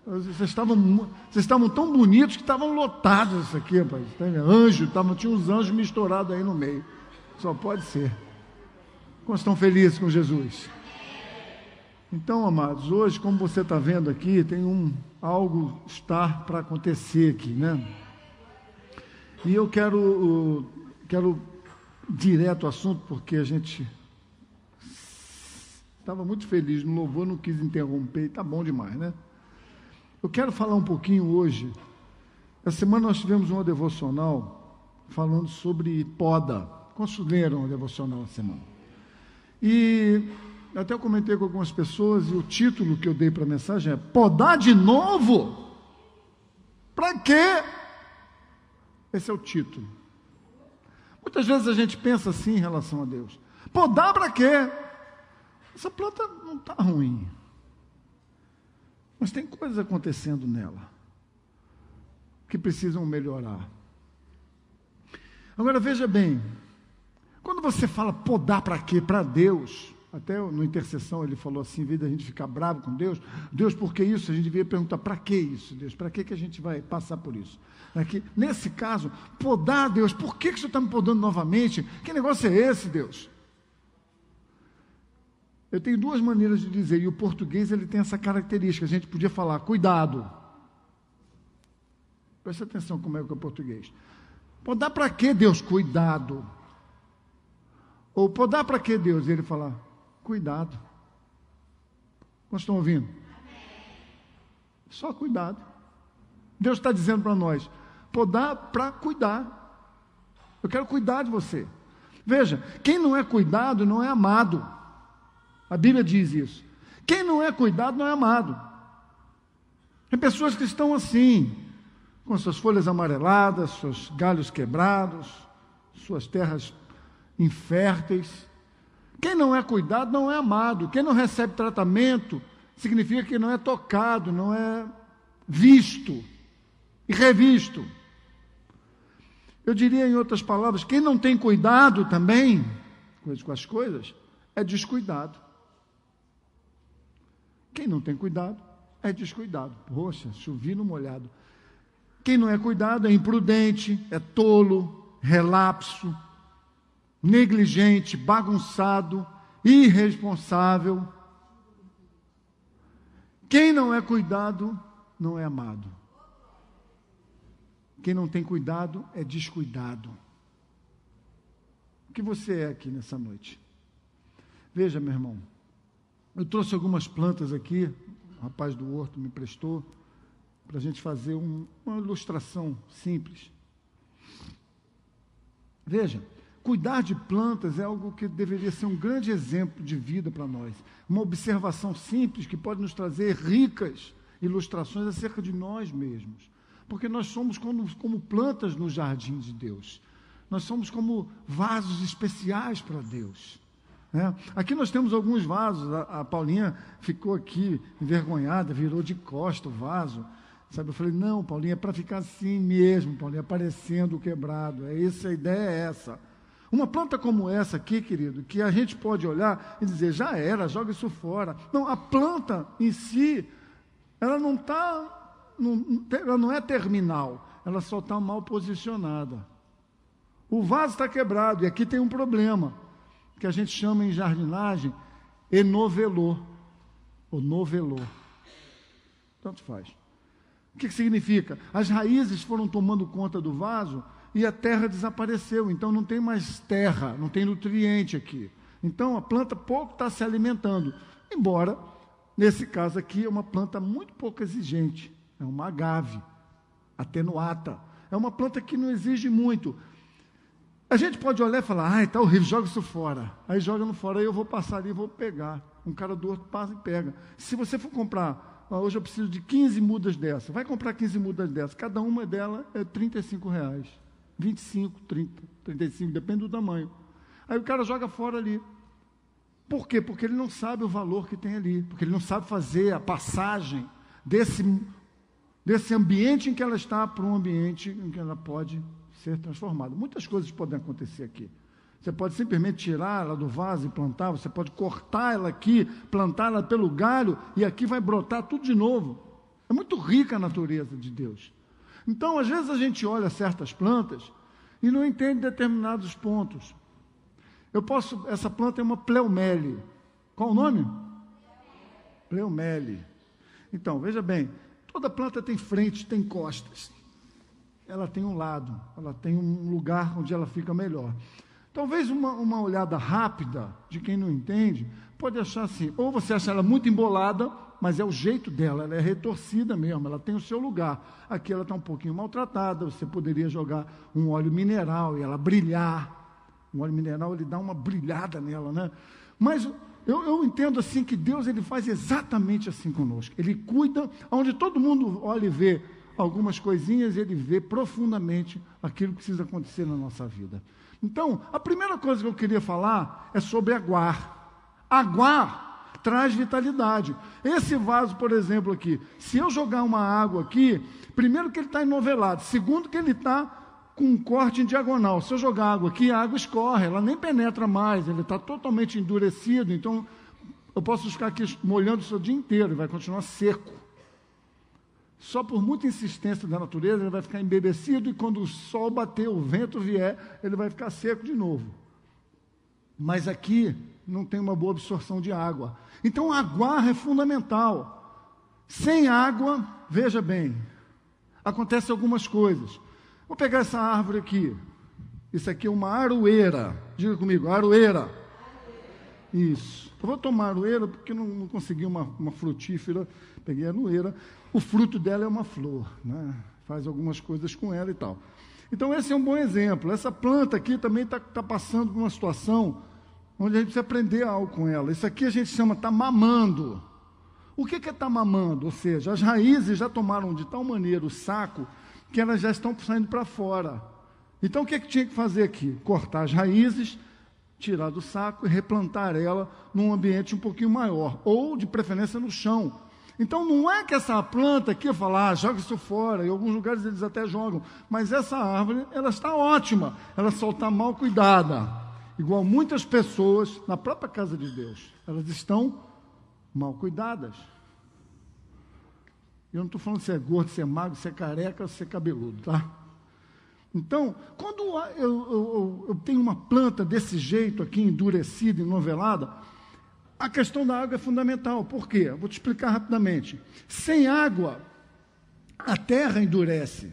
Vocês estavam tão bonitos que estavam lotados isso aqui, rapaz. Anjo, tinha uns anjos misturados aí no meio. Só pode ser. Como estão felizes com Jesus? Então, amados, hoje, como você está vendo aqui, tem algo está para acontecer aqui, né? E eu quero direto ao assunto, porque a gente estava muito feliz no louvor, não quis interromper, está bom demais, né? Eu quero falar um pouquinho hoje. Essa semana nós tivemos uma devocional falando sobre poda. Quantos leram a devocional essa semana? E até eu comentei com algumas pessoas, e o título que eu dei para a mensagem é: podar de novo? Para quê? Esse é o título. Muitas vezes a gente pensa assim em relação a Deus: podar para quê? Essa planta não está ruim, mas tem coisas acontecendo nela que precisam melhorar. Agora veja bem, quando você fala podar para quê? Para Deus. Até no Intercessão ele falou assim, em vez da gente ficar bravo com Deus, por que isso? A gente devia perguntar, para que isso, Deus? Para que a gente vai passar por isso? Aqui, nesse caso, podar, Deus, por que o Senhor está me podando novamente? Que negócio é esse, Deus? Eu tenho duas maneiras de dizer, e o português ele tem essa característica, a gente podia falar, cuidado. Presta atenção como é que é o português. Podar para quê, Deus? Cuidado. Ou podar para quê, Deus? E ele fala, cuidado. Vocês estão ouvindo? Só cuidado. Deus está dizendo para nós, podar para cuidar. Eu quero cuidar de você. Veja, quem não é cuidado não é amado. A Bíblia diz isso. Quem não é cuidado não é amado. Tem pessoas que estão assim, com suas folhas amareladas, seus galhos quebrados, suas terras inférteis. Quem não é cuidado não é amado. Quem não recebe tratamento significa que não é tocado, não é visto e revisto. Eu diria, em outras palavras, quem não tem cuidado também com as coisas é descuidado. Quem não tem cuidado é descuidado. Poxa, chovi no molhado. Quem não é cuidado é imprudente, é tolo, relapso, negligente, bagunçado, irresponsável. Quem não é cuidado não é amado. Quem não tem cuidado é descuidado. O que você é aqui nessa noite? Veja, meu irmão, eu trouxe algumas plantas aqui, o rapaz do horto me prestou, para a gente fazer uma ilustração simples. Veja, cuidar de plantas é algo que deveria ser um grande exemplo de vida para nós. Uma observação simples que pode nos trazer ricas ilustrações acerca de nós mesmos. Porque nós somos como plantas no jardim de Deus. Nós somos como vasos especiais para Deus. Aqui nós temos alguns vasos. A Paulinha ficou aqui envergonhada, virou de costa o vaso. Sabe? Eu falei, não, Paulinha, é para ficar assim mesmo, Paulinha, aparecendo o quebrado. A ideia é essa. Uma planta como essa aqui, querido, que a gente pode olhar e dizer, já era, joga isso fora. Não, a planta em si, ela ela não é terminal, ela só está mal posicionada. O vaso está quebrado, e aqui tem um problema, que a gente chama em jardinagem enovelô, ou novelô. Tanto faz. O que significa? As raízes foram tomando conta do vaso e a terra desapareceu, então não tem mais terra, não tem nutriente aqui. Então a planta pouco está se alimentando, embora, nesse caso aqui, é uma planta muito pouco exigente, é uma agave, atenuata, é uma planta que não exige muito. A gente pode olhar e falar, está horrível, joga isso fora. Aí joga no fora, aí eu vou passar ali e vou pegar. Um cara do outro passa e pega. Se você for comprar, hoje eu preciso de 15 mudas dessa, vai comprar 15 mudas dessa, cada uma delas é R$35, 25, 30, 35, depende do tamanho. Aí o cara joga fora ali. Por quê? Porque ele não sabe o valor que tem ali, porque ele não sabe fazer a passagem desse ambiente em que ela está para um ambiente em que ela pode ser transformada. Muitas coisas podem acontecer aqui. Você pode simplesmente tirar ela do vaso e plantar, você pode cortar ela aqui, plantar ela pelo galho, e aqui vai brotar tudo de novo. É muito rica a natureza de Deus. Então, às vezes a gente olha certas plantas e não entende determinados pontos. Essa planta é uma pleumele. Qual o nome? Pleumele. Então, veja bem, toda planta tem frente, tem costas. Ela tem um lado, ela tem um lugar onde ela fica melhor. Talvez uma olhada rápida de quem não entende, pode achar assim, ou você acha ela muito embolada, mas é o jeito dela, ela é retorcida mesmo, ela tem o seu lugar. Aqui ela está um pouquinho maltratada, você poderia jogar um óleo mineral e ela brilhar. O óleo mineral, ele dá uma brilhada nela, né? Mas eu entendo assim que Deus, ele faz exatamente assim conosco. Ele cuida, onde todo mundo olha e vê algumas coisinhas, ele vê profundamente aquilo que precisa acontecer na nossa vida. Então, a primeira coisa que eu queria falar é sobre aguar. Aguar traz vitalidade. Esse vaso, por exemplo, aqui, se eu jogar uma água aqui, primeiro que ele está enovelado, segundo que ele está com um corte em diagonal. Se eu jogar água aqui, a água escorre, ela nem penetra mais, ele está totalmente endurecido, então eu posso ficar aqui molhando isso o dia inteiro e vai continuar seco. Só por muita insistência da natureza, ele vai ficar embebecido e quando o sol bater, o vento vier, ele vai ficar seco de novo. Mas aqui não tem uma boa absorção de água. Então, aguar é fundamental. Sem água, veja bem, acontecem algumas coisas. Vou pegar essa árvore aqui. Isso aqui é uma aroeira. Diga comigo, aroeira. Isso. Eu vou tomar aroeira porque não consegui uma frutífera. Peguei a aroeira. O fruto dela é uma flor, né? Faz algumas coisas com ela e tal. Então, esse é um bom exemplo. Essa planta aqui também está passando por uma situação onde a gente precisa aprender algo com ela. Isso aqui a gente chama, está mamando. O que é estar mamando? Ou seja, as raízes já tomaram de tal maneira o saco que elas já estão saindo para fora. Então, o que tinha que fazer aqui? Cortar as raízes, tirar do saco e replantar ela num ambiente um pouquinho maior, ou, de preferência, no chão. Então, não é que essa planta aqui, falar, joga isso fora, em alguns lugares eles até jogam, mas essa árvore, ela está ótima, ela só está mal cuidada. Igual muitas pessoas, na própria casa de Deus, elas estão mal cuidadas. Eu não estou falando se é gordo, se é magro, se é careca, se é cabeludo, tá? Então, quando eu tenho uma planta desse jeito aqui, endurecida, enovelada, a questão da água é fundamental. Por quê? Vou te explicar rapidamente. Sem água, a terra endurece.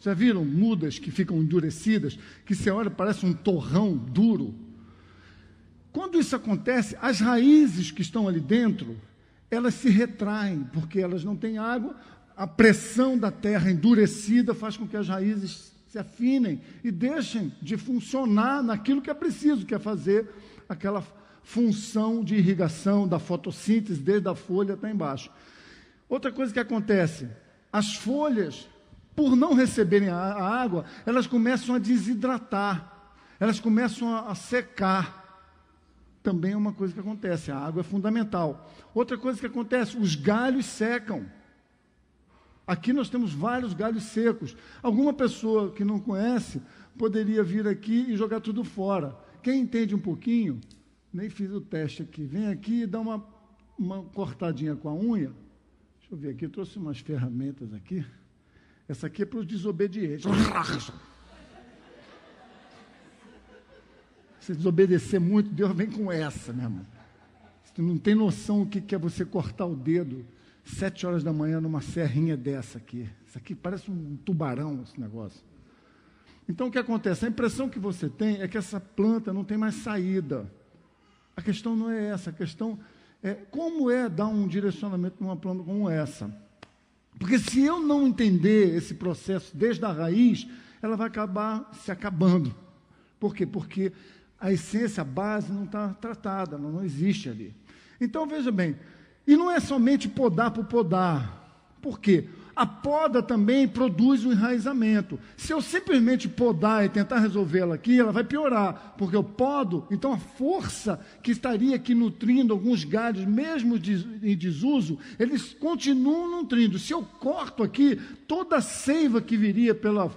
Já viram mudas que ficam endurecidas, que você olha, parece um torrão duro? Quando isso acontece, as raízes que estão ali dentro, elas se retraem, porque elas não têm água, a pressão da terra endurecida faz com que as raízes se afinem e deixem de funcionar naquilo que é preciso, que é fazer aquela função de irrigação da fotossíntese, desde a folha até embaixo. Outra coisa que acontece, as folhas, por não receberem a água, elas começam a desidratar, elas começam a secar. Também é uma coisa que acontece, a água é fundamental. Outra coisa que acontece, os galhos secam. Aqui nós temos vários galhos secos. Alguma pessoa que não conhece poderia vir aqui e jogar tudo fora. Quem entende um pouquinho, nem fiz o teste aqui, vem aqui e dá uma cortadinha com a unha. Deixa eu ver aqui, eu trouxe umas ferramentas aqui. Essa aqui é para os desobedientes. Se desobedecer muito, Deus vem com essa, meu irmão. Você não tem noção o que é você cortar o dedo 7 horas da manhã numa serrinha dessa aqui. Isso aqui parece um tubarão, esse negócio. Então, o que acontece? A impressão que você tem é que essa planta não tem mais saída. A questão não é essa. A questão é como é dar um direcionamento numa planta como essa. Porque se eu não entender esse processo desde a raiz, ela vai acabar se acabando. Por quê? Porque a essência, a base não está tratada, não existe ali. Então, veja bem, e não é somente podar por podar. Por quê? A poda também produz um enraizamento. Se eu simplesmente podar e tentar resolvê-la aqui, ela vai piorar, porque eu podo, então a força que estaria aqui nutrindo alguns galhos, mesmo em desuso, eles continuam nutrindo. Se eu corto aqui, toda a seiva que viria pelo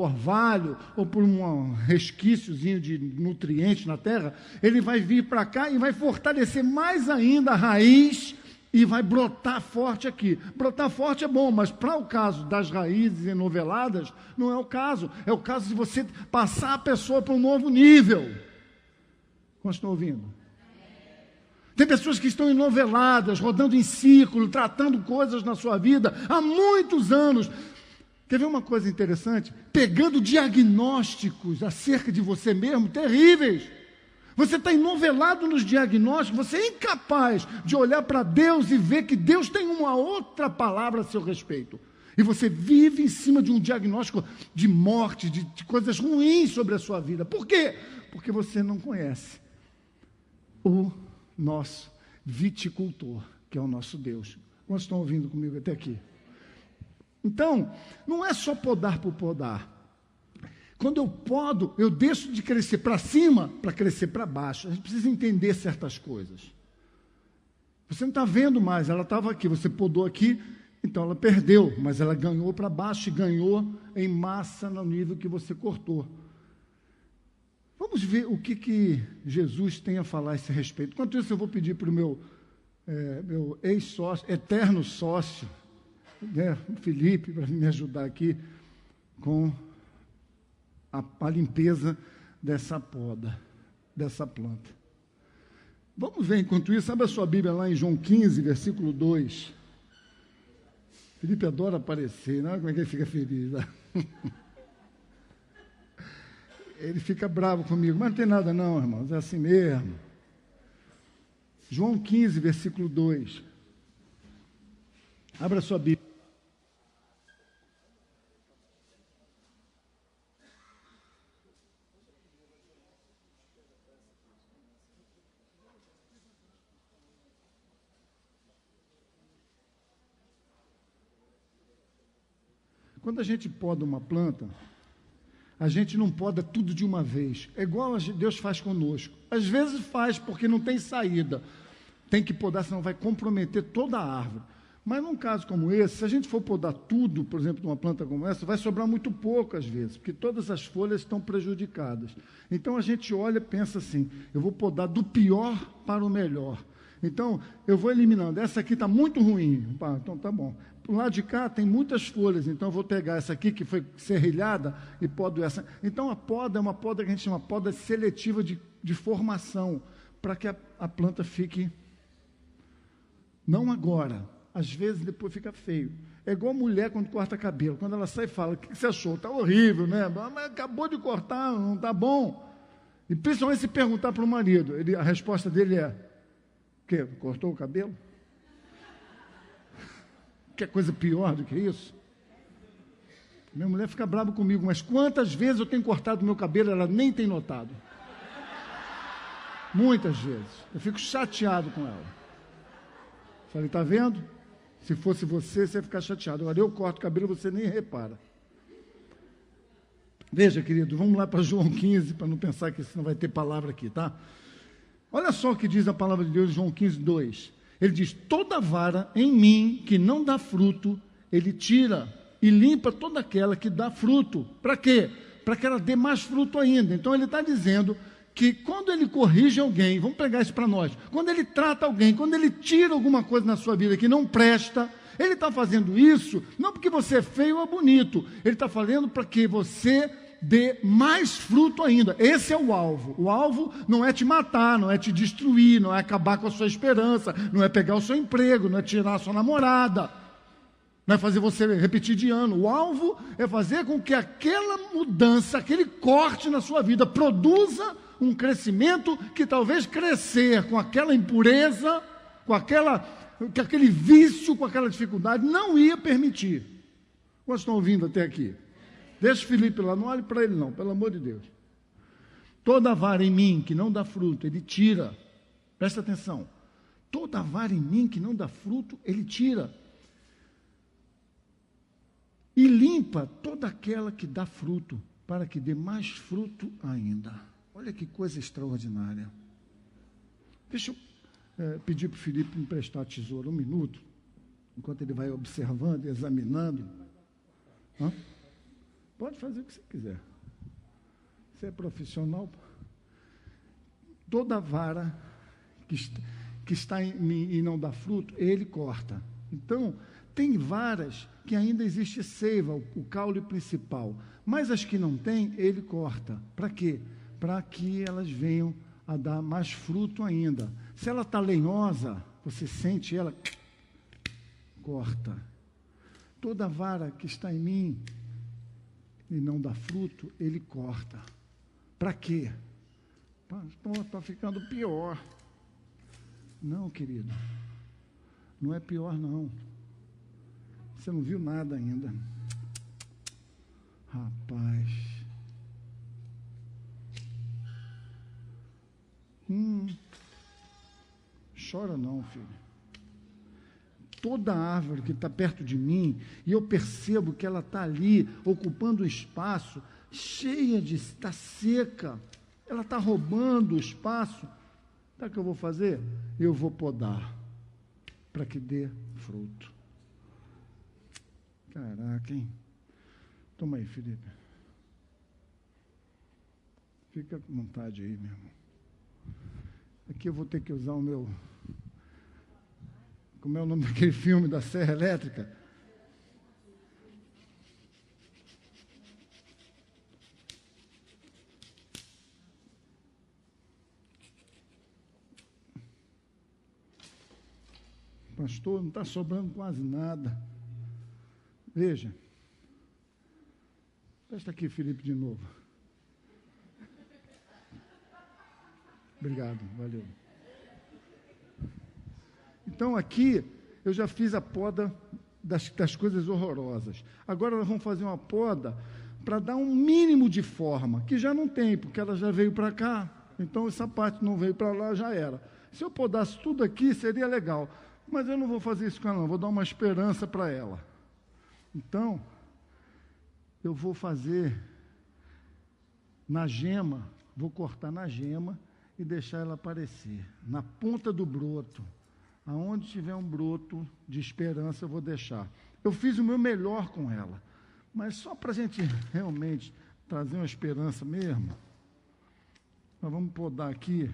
orvalho ou por um resquíciozinho de nutrientes na terra, ele vai vir para cá e vai fortalecer mais ainda a raiz e vai brotar forte aqui. Brotar forte é bom, mas para o caso das raízes enoveladas, não é o caso. É o caso de você passar a pessoa para um novo nível. Como estão ouvindo? Tem pessoas que estão enoveladas, rodando em círculo, tratando coisas na sua vida há muitos anos. Quer ver uma coisa interessante? Pegando diagnósticos acerca de você mesmo, terríveis. Você está enovelado nos diagnósticos, você é incapaz de olhar para Deus e ver que Deus tem uma outra palavra a seu respeito. E você vive em cima de um diagnóstico de morte, de coisas ruins sobre a sua vida. Por quê? Porque você não conhece o nosso viticultor, que é o nosso Deus. Quantos estão ouvindo comigo até aqui? Então, não é só podar por podar. Quando eu podo, eu deixo de crescer para cima para crescer para baixo. A gente precisa entender certas coisas. Você não está vendo mais, ela estava aqui, você podou aqui, então ela perdeu, mas ela ganhou para baixo e ganhou em massa no nível que você cortou. Vamos ver o que Jesus tem a falar a esse respeito. Enquanto isso, eu vou pedir para o meu ex-sócio, eterno sócio, né, Felipe, para me ajudar aqui com a limpeza dessa poda, dessa planta. Vamos ver, enquanto isso, abre a sua Bíblia lá em João 15, versículo 2. Felipe adora aparecer, não é? Como é que ele fica feliz? Né? Ele fica bravo comigo, mas não tem nada não, irmãos, é assim mesmo. João 15, versículo 2. Abra a sua Bíblia. Quando a gente poda uma planta, a gente não poda tudo de uma vez. É igual Deus faz conosco. Às vezes faz porque não tem saída. Tem que podar, senão vai comprometer toda a árvore. Mas num caso como esse, se a gente for podar tudo, por exemplo, de uma planta como essa, vai sobrar muito pouco às vezes, porque todas as folhas estão prejudicadas. Então a gente olha e pensa assim, eu vou podar do pior para o melhor. Então, eu vou eliminando. Essa aqui está muito ruim. Então, tá bom. Para o lado de cá tem muitas folhas, então eu vou pegar essa aqui que foi serrilhada e podo essa. Então, a poda é uma poda que a gente chama poda seletiva de formação, para que a planta fique, não agora, às vezes depois fica feio. É igual a mulher quando corta cabelo. Quando ela sai e fala, o que você achou? Está horrível, né? Mas acabou de cortar, não está bom. E principalmente se perguntar para o marido, a resposta dele é, o quê? Cortou o cabelo? Quer coisa pior do que isso? Minha mulher fica brava comigo, mas quantas vezes eu tenho cortado meu cabelo, ela nem tem notado. Muitas vezes. Eu fico chateado com ela. Falei, está vendo? Se fosse você ia ficar chateado. Agora eu corto o cabelo, você nem repara. Veja, querido, vamos lá para João 15, para não pensar que não vai ter palavra aqui, tá? Olha só o que diz a palavra de Deus em João 15, 2. Ele diz, toda vara em mim que não dá fruto, ele tira e limpa toda aquela que dá fruto. Para quê? Para que ela dê mais fruto ainda. Então ele está dizendo que quando ele corrige alguém, vamos pegar isso para nós, quando ele trata alguém, quando ele tira alguma coisa na sua vida que não presta, ele está fazendo isso, não porque você é feio ou bonito, ele está fazendo para que você dê mais fruto ainda. Esse é o alvo. O alvo não é te matar, não é te destruir, não é acabar com a sua esperança, não é pegar o seu emprego, não é tirar a sua namorada, não é fazer você repetir de ano. O alvo é fazer com que aquela mudança, aquele corte na sua vida produza um crescimento que talvez crescer com aquela impureza, com aquele vício, com aquela dificuldade, não ia permitir. Vocês estão ouvindo até aqui? Deixa o Felipe lá, não olhe para ele não, pelo amor de Deus. Toda vara em mim que não dá fruto, ele tira. Presta atenção. Toda vara em mim que não dá fruto, ele tira. E limpa toda aquela que dá fruto, para que dê mais fruto ainda. Olha que coisa extraordinária. Deixa eu pedir para o Felipe me emprestar a tesoura um minuto, enquanto ele vai observando, examinando. Hã? Pode fazer o que você quiser. Você é profissional. Toda vara que está em mim e não dá fruto, ele corta. Então, tem varas que ainda existe seiva, o caule principal, mas as que não tem, ele corta. Para quê? Para que elas venham a dar mais fruto ainda. Se ela está lenhosa, você sente ela, corta. Toda vara que está em mim e não dá fruto, ele corta. Para quê? Está ficando pior. Não, querido, não é pior não. Você não viu nada ainda. Rapaz. Chora não, filho. Toda árvore que está perto de mim, e eu percebo que ela está ali, ocupando o espaço, cheia de... está seca, ela está roubando o espaço. Sabe o que eu vou fazer? Eu vou podar, para que dê fruto. Caraca, hein? Toma aí, Felipe. Fica com vontade aí, meu irmão. Aqui eu vou ter que usar o meu... Como é o nome daquele filme da Serra Elétrica? Pastor, não está sobrando quase nada. Veja. Presta aqui, Felipe, de novo. Obrigado, valeu. Então, aqui, eu já fiz a poda das coisas horrorosas. Agora, nós vamos fazer uma poda para dar um mínimo de forma, que já não tem, porque ela já veio para cá. Então, essa parte não veio para lá, já era. Se eu podasse tudo aqui, seria legal. Mas eu não vou fazer isso com ela, não. Vou dar uma esperança para ela. Então, eu vou fazer na gema, vou cortar na gema e deixar ela aparecer. Na ponta do broto. Aonde tiver um broto de esperança, eu vou deixar. Eu fiz o meu melhor com ela, mas só para a gente realmente trazer uma esperança mesmo, nós vamos podar aqui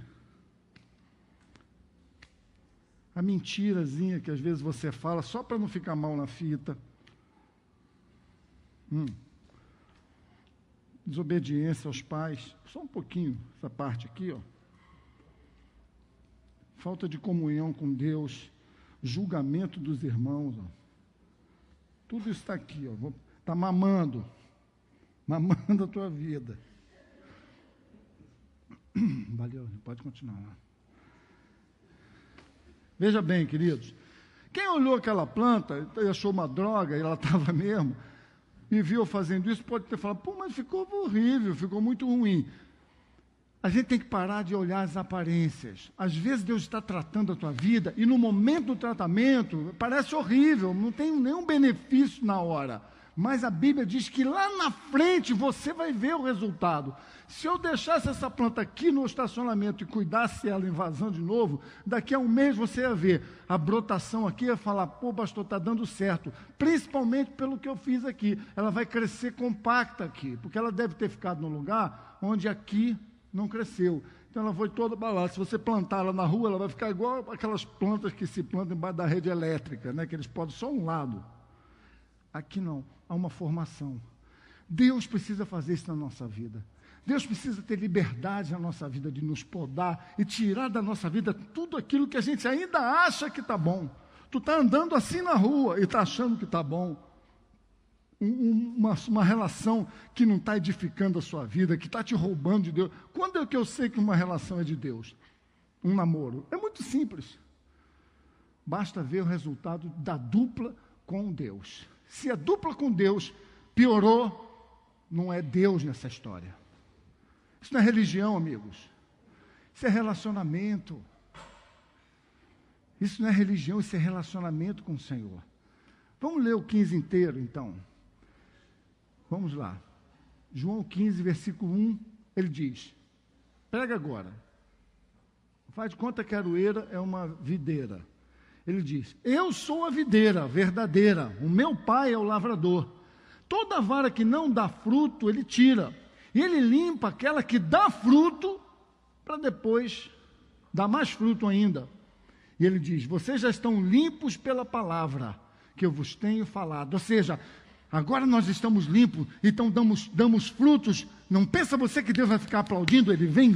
a mentirazinha que às vezes você fala, só para não ficar mal na fita. Desobediência aos pais, só um pouquinho, essa parte aqui, ó. Falta de comunhão com Deus, julgamento dos irmãos, ó. Tudo isso está aqui, ó. Está mamando a tua vida. Valeu, pode continuar lá. Veja bem, queridos, quem olhou aquela planta e achou uma droga, e ela estava mesmo, e viu eu fazendo isso, pode ter falado, pô, mas ficou horrível, ficou muito ruim. A gente tem que parar de olhar as aparências. Às vezes Deus está tratando a tua vida e no momento do tratamento parece horrível, não tem nenhum benefício na hora. Mas a Bíblia diz que lá na frente você vai ver o resultado. Se eu deixasse essa planta aqui no estacionamento e cuidasse ela em vazão de novo, daqui a um mês você ia ver a brotação aqui, ia falar, pô, pastor, está dando certo. Principalmente pelo que eu fiz aqui. Ela vai crescer compacta aqui, porque ela deve ter ficado no lugar onde aqui não cresceu. Então ela foi toda balada. Se você plantar ela na rua, ela vai ficar igual aquelas plantas que se plantam embaixo da rede elétrica, né? Que eles podem só um lado. Aqui não, há uma formação. Deus precisa fazer isso na nossa vida. Deus precisa ter liberdade na nossa vida de nos podar e tirar da nossa vida tudo aquilo que a gente ainda acha que está bom. Tu está andando assim na rua e está achando que está bom. Uma relação que não está edificando a sua vida, que está te roubando de Deus. Quando é que eu sei que uma relação é de Deus? Um namoro. É muito simples. Basta ver o resultado da dupla com Deus. Se a dupla com Deus piorou, não é Deus nessa história. Isso não é religião, amigos. Isso é relacionamento. Isso não é religião, isso é relacionamento com o Senhor. Vamos ler o 15 inteiro, então. Vamos lá. João 15, versículo 1, ele diz, pega agora. Faz de conta que a aroeira é uma videira. Ele diz, eu sou a videira verdadeira, o meu pai é o lavrador. Toda vara que não dá fruto, ele tira. E ele limpa aquela que dá fruto, para depois dar mais fruto ainda. E ele diz, vocês já estão limpos pela palavra que eu vos tenho falado. Ou seja, agora nós estamos limpos, então damos frutos. Não pensa você que Deus vai ficar aplaudindo, ele vem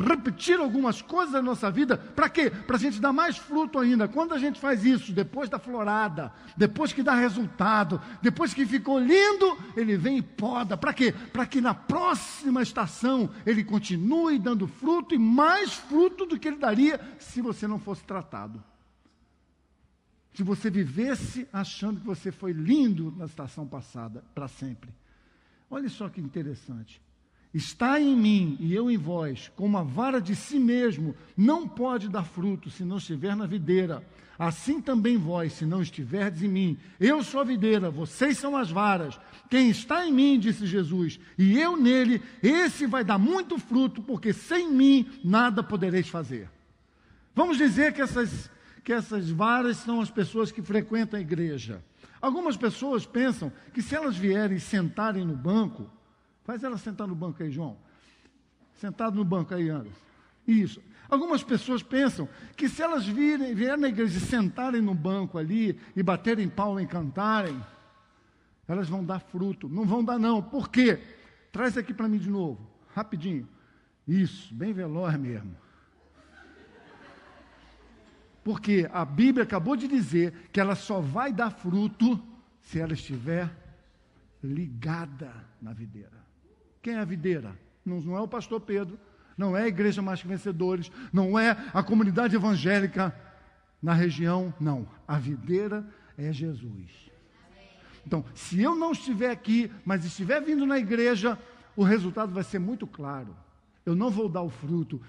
repetir algumas coisas da nossa vida. Para quê? Para a gente dar mais fruto ainda. Quando a gente faz isso, depois da florada, depois que dá resultado, depois que ficou lindo, ele vem e poda. Para quê? Para que na próxima estação ele continue dando fruto e mais fruto do que ele daria se você não fosse tratado. Se você vivesse achando que você foi lindo na estação passada, para sempre. Olha só que interessante. Está em mim e eu em vós, como a vara de si mesmo, não pode dar fruto se não estiver na videira. Assim também vós, se não estiverdes em mim. Eu sou a videira, vocês são as varas. Quem está em mim, disse Jesus, e eu nele, esse vai dar muito fruto, porque sem mim nada podereis fazer. Vamos dizer que essas varas são as pessoas que frequentam a igreja. Algumas pessoas pensam que se elas vierem sentarem no banco, faz ela sentar no banco aí, João. Sentado no banco aí, Anderson. Isso. Algumas pessoas pensam que se elas vierem na igreja e sentarem no banco ali e baterem palma e cantarem, elas vão dar fruto. Não vão dar não. Por quê? Traz aqui para mim de novo, rapidinho. Isso, bem veloz mesmo. Porque a Bíblia acabou de dizer que ela só vai dar fruto se ela estiver ligada na videira. Quem é a videira? Não é o pastor Pedro, não é a Igreja Mais que Vencedores, não é a comunidade evangélica na região, não. A videira é Jesus. Então, se eu não estiver aqui, mas estiver vindo na igreja, o resultado vai ser muito claro. Eu não vou dar o fruto.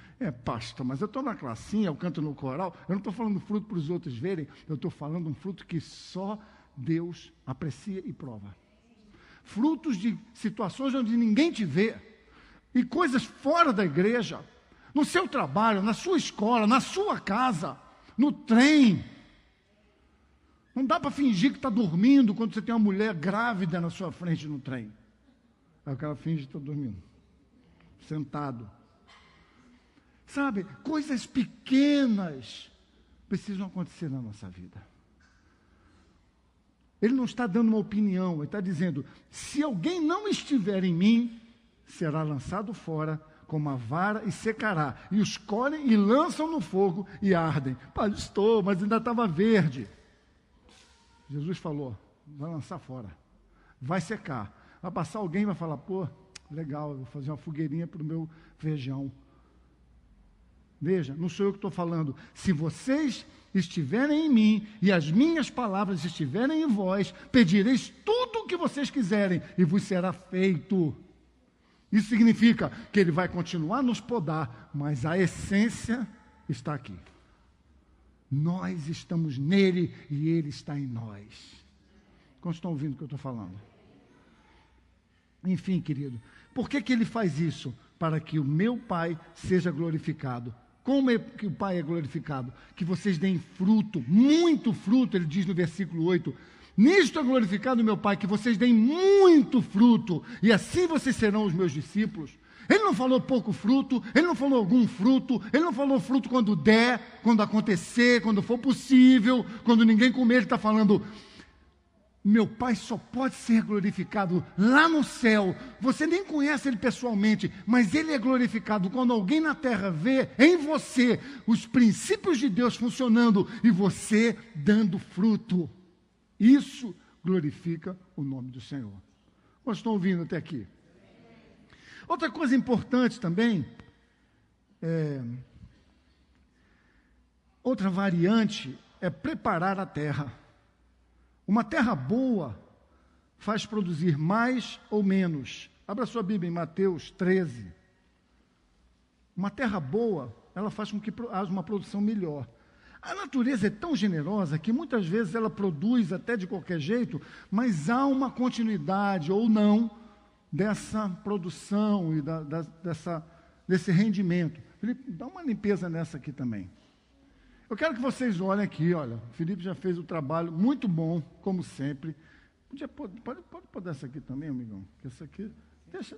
Pastor, mas eu estou na classinha, eu canto no coral, eu não estou falando fruto para os outros verem, eu estou falando um fruto que só Deus aprecia e prova. Frutos de situações onde ninguém te vê, e coisas fora da igreja, no seu trabalho, na sua escola, na sua casa, no trem. Não dá para fingir que está dormindo quando você tem uma mulher grávida na sua frente no trem. Aí o cara finge que está dormindo. Sentado. Sabe, coisas pequenas precisam acontecer na nossa vida. Ele não está dando uma opinião, ele está dizendo, se alguém não estiver em mim, será lançado fora como a vara e secará. E os colhem e lançam no fogo e ardem. Pastor, mas ainda estava verde. Jesus falou, vai lançar fora, vai secar. Vai passar alguém e vai falar, pô, legal, eu vou fazer uma fogueirinha para o meu feijão. Veja, não sou eu que estou falando. Se vocês estiverem em mim e as minhas palavras estiverem em vós, pedireis tudo o que vocês quiserem e vos será feito. Isso significa que ele vai continuar a nos podar, mas a essência está aqui. Nós estamos nele e ele está em nós. Quantos estão ouvindo o que eu estou falando? Enfim, querido, por que ele faz isso? Para que o meu Pai seja glorificado. Como é que o Pai é glorificado? Que vocês deem fruto, muito fruto, ele diz no versículo 8. Nisto é glorificado o meu Pai, que vocês deem muito fruto, e assim vocês serão os meus discípulos. Ele não falou pouco fruto, ele não falou algum fruto, ele não falou fruto quando der, quando acontecer, quando for possível, quando ninguém comer. Ele está falando, meu Pai só pode ser glorificado lá no céu. Você nem conhece ele pessoalmente, mas ele é glorificado quando alguém na terra vê em você os princípios de Deus funcionando e você dando fruto. Isso glorifica o nome do Senhor. Vocês estão ouvindo até aqui? Outra coisa importante também, outra variante é preparar a terra. Uma terra boa faz produzir mais ou menos. Abra sua Bíblia em Mateus 13. Uma terra boa, ela faz com que haja uma produção melhor. A natureza é tão generosa que muitas vezes ela produz até de qualquer jeito, mas há uma continuidade ou não dessa produção e desse rendimento. Felipe, dá uma limpeza nessa aqui também. Eu quero que vocês olhem aqui, olha, o Felipe já fez o trabalho muito bom, como sempre. Pode pôr essa aqui também, amigão, que essa aqui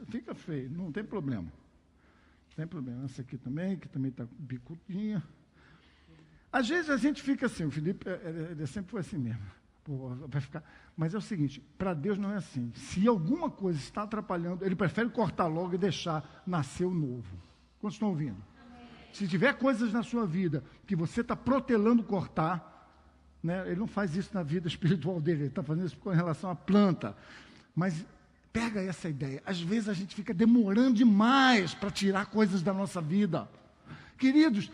fica feio, não tem problema. Não tem problema, essa aqui também, que também está bicudinha. Às vezes a gente fica assim, o Felipe ele sempre foi assim mesmo. Pô, vai ficar. Mas é o seguinte, para Deus não é assim. Se alguma coisa está atrapalhando, Ele prefere cortar logo e deixar nascer o novo. Quantos estão ouvindo? Amém. Se tiver coisas na sua vida que você está protelando cortar, né, Ele não faz isso na vida espiritual dele, Ele está fazendo isso com relação à planta. Mas pega essa ideia. Às vezes a gente fica demorando demais para tirar coisas da nossa vida. Queridos,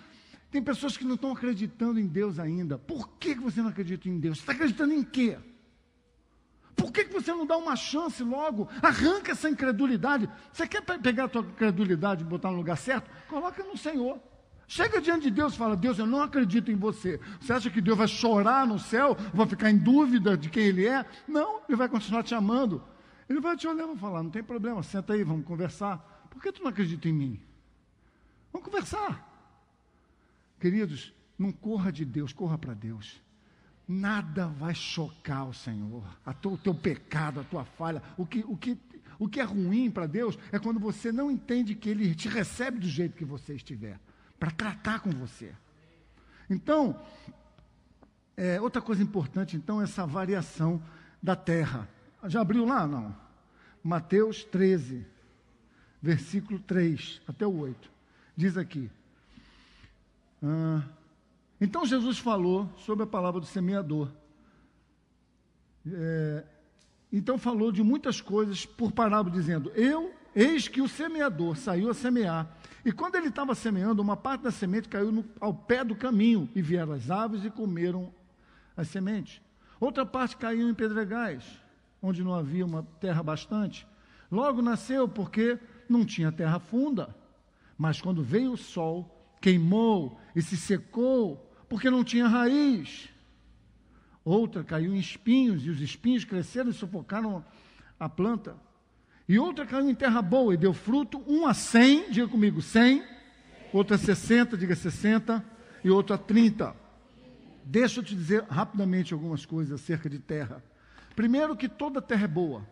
tem pessoas que não estão acreditando em Deus ainda. Por que você não acredita em Deus? Você está acreditando em quê? Por que você não dá uma chance logo? Arranca essa incredulidade. Você quer pegar a tua incredulidade e botar no lugar certo? Coloca no Senhor. Chega diante de Deus e fala, Deus, eu não acredito em você. Você acha que Deus vai chorar no céu? Vai ficar em dúvida de quem Ele é? Não, Ele vai continuar te amando. Ele vai te olhar e vai falar, não tem problema, senta aí, vamos conversar. Por que tu não acredita em mim? Vamos conversar. Queridos, não corra de Deus, corra para Deus. Nada vai chocar o Senhor. O teu pecado, a tua falha. O que é ruim para Deus é quando você não entende que Ele te recebe do jeito que você estiver, para tratar com você. Então, outra coisa importante, então, é essa variação da terra. Já abriu lá? Não. Mateus 13, versículo 3 até o 8. Diz aqui. Então Jesus falou sobre a palavra do semeador. Então falou de muitas coisas por parábola, dizendo, eis que o semeador saiu a semear, e quando ele estava semeando, uma parte da semente caiu ao pé do caminho, e vieram as aves e comeram as sementes. Outra parte caiu em pedregais, onde não havia uma terra bastante. Logo nasceu, porque não tinha terra funda, mas quando veio o sol, queimou e se secou, porque não tinha raiz. Outra caiu em espinhos, e os espinhos cresceram e sufocaram a planta. E outra caiu em terra boa e deu fruto, um a 100, diga comigo, 100, outra a 60, diga 60, e outra a 30. Deixa eu te dizer rapidamente algumas coisas acerca de terra. Primeiro, que toda terra é boa.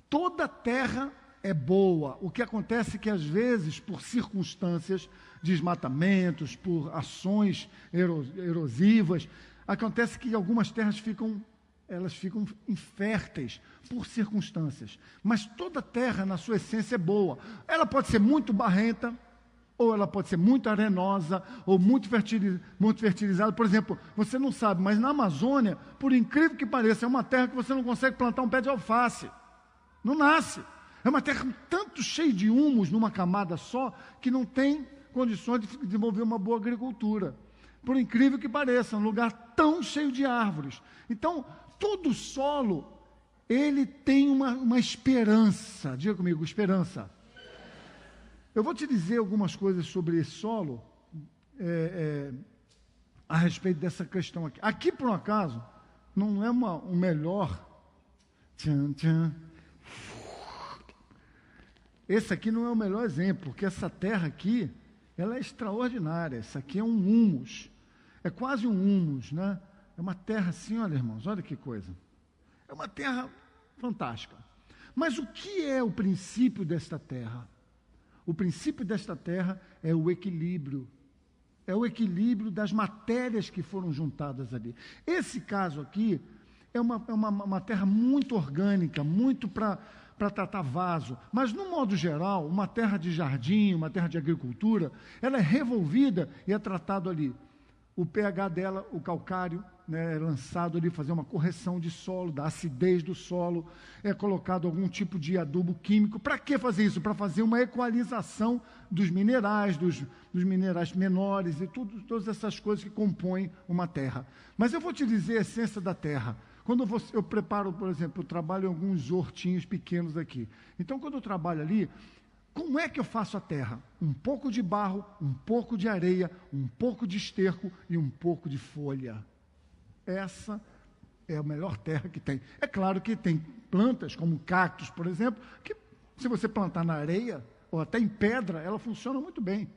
Toda terra é boa. O que acontece é que, às vezes, por circunstâncias, desmatamentos, por ações erosivas, acontece que algumas terras ficam inférteis por circunstâncias. Mas toda terra, na sua essência, é boa. Ela pode ser muito barrenta, ou ela pode ser muito arenosa, ou muito fertilizada. Por exemplo, você não sabe, mas na Amazônia, por incrível que pareça, é uma terra que você não consegue plantar um pé de alface. Não nasce. É uma terra tanto cheia de humus numa camada só, que não tem condições de desenvolver uma boa agricultura. Por incrível que pareça, é um lugar tão cheio de árvores. Então, todo solo, ele tem uma esperança. Diga comigo, esperança. Eu vou te dizer algumas coisas sobre esse solo, a respeito dessa questão aqui. Aqui, por um acaso, não é um melhor... Esse aqui não é o melhor exemplo, porque essa terra aqui, ela é extraordinária. Essa aqui é um humus. É quase um humus, né? É uma terra assim, olha, irmãos, olha que coisa. É uma terra fantástica. Mas o que é o princípio desta terra? O princípio desta terra é o equilíbrio. É o equilíbrio das matérias que foram juntadas ali. Esse caso aqui é uma terra muito orgânica, muito para tratar vaso. Mas, no modo geral, uma terra de jardim, uma terra de agricultura, ela é revolvida e é tratado ali. O pH dela, o calcário, né, é lançado ali, fazer uma correção de solo, da acidez do solo, é colocado algum tipo de adubo químico. Para que fazer isso? Para fazer uma equalização dos minerais, dos minerais menores e todas essas coisas que compõem uma terra. Mas eu vou te dizer a essência da terra. Quando eu preparo, por exemplo, eu trabalho em alguns hortinhos pequenos aqui. Então, quando eu trabalho ali, como é que eu faço a terra? Um pouco de barro, um pouco de areia, um pouco de esterco e um pouco de folha. Essa é a melhor terra que tem. É claro que tem plantas, como cactos, por exemplo, que se você plantar na areia, ou até em pedra, ela funciona muito bem.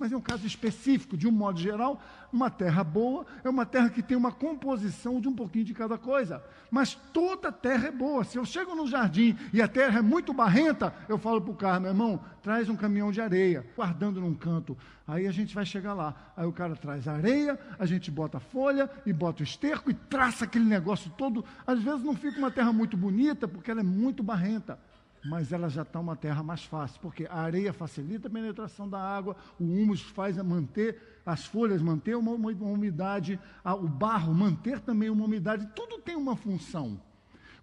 Mas é um caso específico, de um modo geral, uma terra boa é uma terra que tem uma composição de um pouquinho de cada coisa. Mas toda terra é boa. Se eu chego no jardim e a terra é muito barrenta, eu falo para o cara, meu irmão, traz um caminhão de areia, guardando num canto. Aí a gente vai chegar lá. Aí o cara traz a areia, a gente bota a folha e bota o esterco e traça aquele negócio todo. Às vezes não fica uma terra muito bonita, porque ela é muito barrenta. Mas ela já está uma terra mais fácil, porque a areia facilita a penetração da água, o humus faz manter, as folhas manter uma umidade, o barro manter também uma umidade, tudo tem uma função.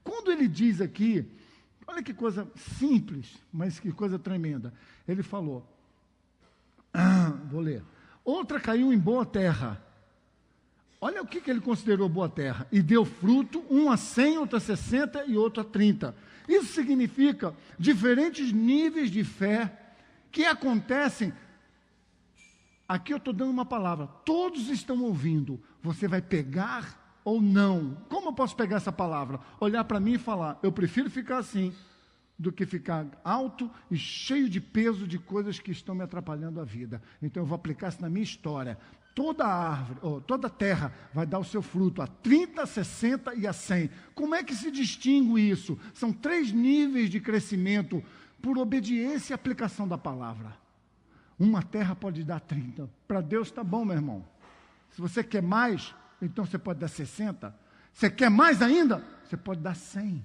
Quando ele diz aqui, olha que coisa simples, mas que coisa tremenda, ele falou, vou ler, outra caiu em boa terra. Olha o que ele considerou boa terra, e deu fruto, um a 100, outro a 60 e outro a 30. Isso significa diferentes níveis de fé que acontecem. Aqui eu estou dando uma palavra, todos estão ouvindo, você vai pegar ou não? Como eu posso pegar essa palavra? Olhar para mim e falar, eu prefiro ficar assim, do que ficar alto e cheio de peso de coisas que estão me atrapalhando a vida. Então eu vou aplicar isso na minha história. Toda árvore, toda terra vai dar o seu fruto a 30, 60 e a 100. Como é que se distingue isso? São 3 níveis de crescimento por obediência e aplicação da palavra. Uma terra pode dar 30. Para Deus está bom, meu irmão. Se você quer mais, então você pode dar 60. Você quer mais ainda? Você pode dar 100.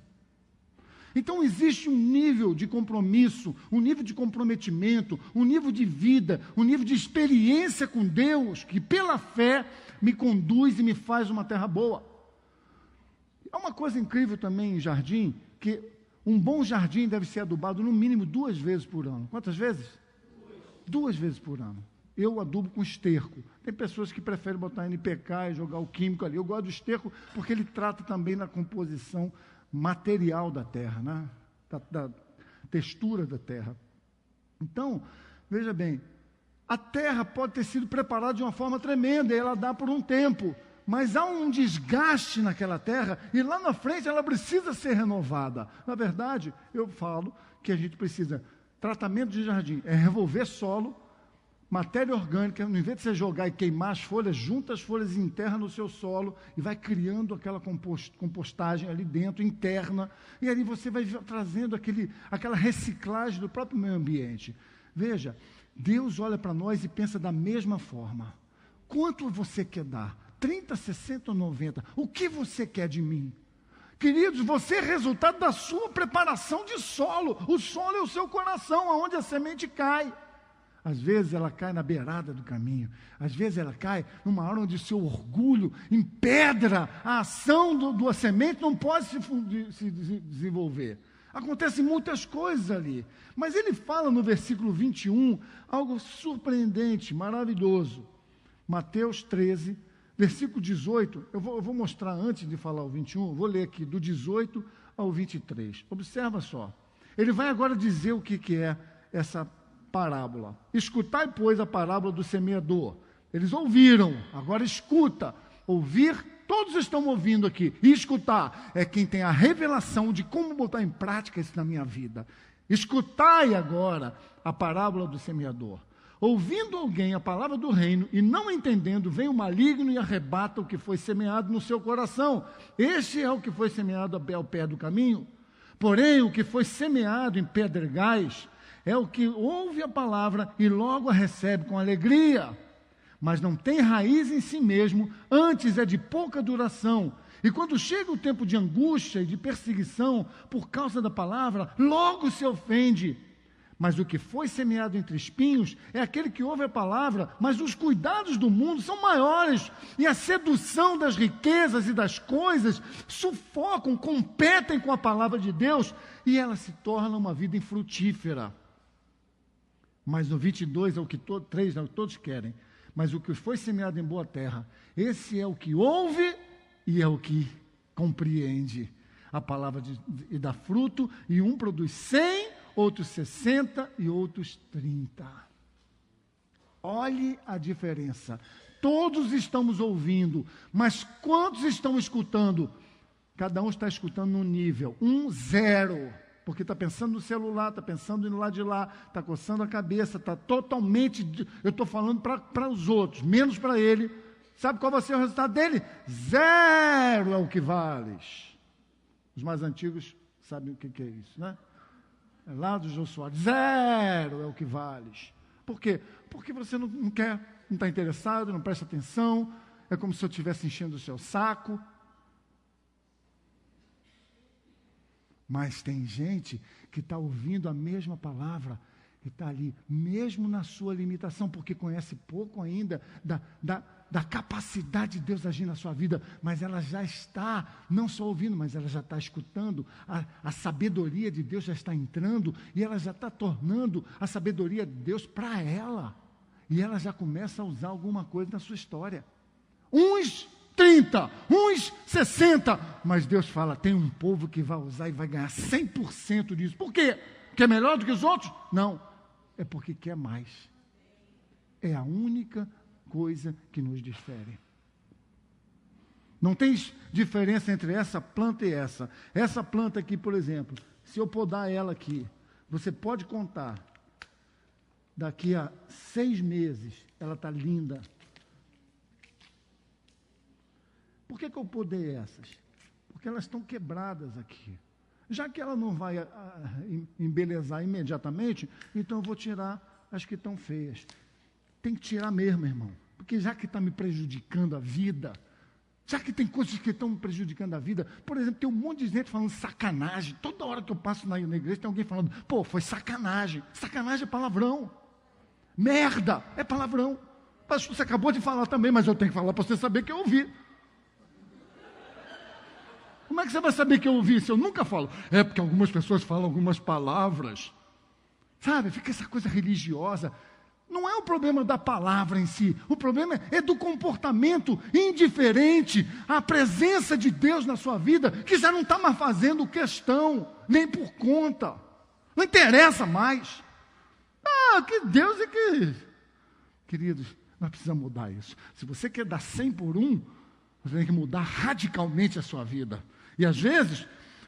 Então existe um nível de compromisso, um nível de comprometimento, um nível de vida, um nível de experiência com Deus, que pela fé me conduz e me faz uma terra boa. É uma coisa incrível também em jardim, que um bom jardim deve ser adubado no mínimo 2 vezes por ano. Quantas vezes? 2 vezes por ano. Eu adubo com esterco. Tem pessoas que preferem botar NPK e jogar o químico ali. Eu gosto do esterco porque ele trata também na composição material da terra, né? da textura da terra. Então, veja bem, a terra pode ter sido preparada de uma forma tremenda, e ela dá por um tempo, mas há um desgaste naquela terra, e lá na frente ela precisa ser renovada. Na verdade, eu falo que a gente precisa, tratamento de jardim, é revolver solo, matéria orgânica, no invés de você jogar e queimar as folhas, junta as folhas e enterra no seu solo e vai criando aquela compostagem ali dentro, interna, e ali você vai trazendo aquela reciclagem do próprio meio ambiente. Veja, Deus olha para nós e pensa da mesma forma. Quanto você quer dar? 30, 60 ou 90? O que você quer de mim? Queridos, você é resultado da sua preparação de solo. O solo é o seu coração, aonde a semente cai. Às vezes ela cai na beirada do caminho. Às vezes ela cai numa hora onde o seu orgulho empedra a ação da semente, não pode se desenvolver. Acontecem muitas coisas ali. Mas ele fala no versículo 21, algo surpreendente, maravilhoso. Mateus 13, versículo 18. Eu vou mostrar antes de falar o 21, vou ler aqui do 18 ao 23. Observa só. Ele vai agora dizer o que é essa parábola. Escutai, pois, a parábola do semeador. Eles ouviram, agora escuta. Ouvir, todos estão ouvindo aqui. E escutar é quem tem a revelação de como botar em prática isso na minha vida. Escutai agora a parábola do semeador. Ouvindo alguém a palavra do reino e não entendendo, vem o maligno e arrebata o que foi semeado no seu coração. Este é o que foi semeado ao pé do caminho. Porém, o que foi semeado em pedregais é o que ouve a palavra e logo a recebe com alegria, mas não tem raiz em si mesmo, antes é de pouca duração. E quando chega o tempo de angústia e de perseguição por causa da palavra, logo se ofende. Mas o que foi semeado entre espinhos é aquele que ouve a palavra, mas os cuidados do mundo são maiores, e a sedução das riquezas e das coisas sufocam, competem com a palavra de Deus, e ela se torna uma vida infrutífera. Mas no 22 é o que 3 é o que todos querem. Mas o que foi semeado em boa terra, esse é o que ouve e é o que compreende a palavra e dá fruto, e um produz 100, outros 60 e outros 30. Olhe a diferença. Todos estamos ouvindo, mas quantos estão escutando? Cada um está escutando num nível. 1, 0. porque está pensando no celular, está pensando no lado de lá, está coçando a cabeça, está totalmente, eu estou falando para os outros, menos para ele. Sabe qual vai ser o resultado dele? 0 é o que vales. Os mais antigos sabem o que é isso, né? É lá do Jô Soares, 0 é o que vales. Por quê? Porque você não quer, não está interessado, não presta atenção, é como se eu estivesse enchendo o seu saco. Mas tem gente que está ouvindo a mesma palavra e está ali, mesmo na sua limitação, porque conhece pouco ainda da capacidade de Deus agir na sua vida, mas ela já está, não só ouvindo, mas ela já está escutando, a sabedoria de Deus já está entrando, e ela já está tornando a sabedoria de Deus para ela, e ela já começa a usar alguma coisa na sua história. Uns 30, uns 60, mas Deus fala, tem um povo que vai usar e vai ganhar 100% disso. Por quê? Porque é melhor do que os outros? Não, é porque quer mais. É a única coisa que nos difere. Não tem diferença entre essa planta e essa. Essa planta aqui, por exemplo, se eu podar ela aqui, você pode contar, daqui a 6 meses, ela está linda. Por que eu podei essas? Porque elas estão quebradas aqui. Já que ela não vai embelezar imediatamente, então eu vou tirar as que estão feias. Tem que tirar mesmo, irmão. Porque já que está me prejudicando a vida, já que tem coisas que estão me prejudicando a vida, por exemplo, tem um monte de gente falando sacanagem. Toda hora que eu passo na igreja tem alguém falando, pô, foi sacanagem. Sacanagem é palavrão. Merda é palavrão. Pastor, você acabou de falar também, mas eu tenho que falar para você saber que eu ouvi. Como é que você vai saber que eu ouvi isso? Eu nunca falo. É porque algumas pessoas falam algumas palavras. Sabe, fica essa coisa religiosa. Não é o problema da palavra em si. O problema é do comportamento indiferente à presença de Deus na sua vida, que já não está mais fazendo questão, nem por conta. Não interessa mais. Que Deus é que... Queridos, nós precisamos mudar isso. Se você quer dar 100 por 1, você tem que mudar radicalmente a sua vida. E às vezes,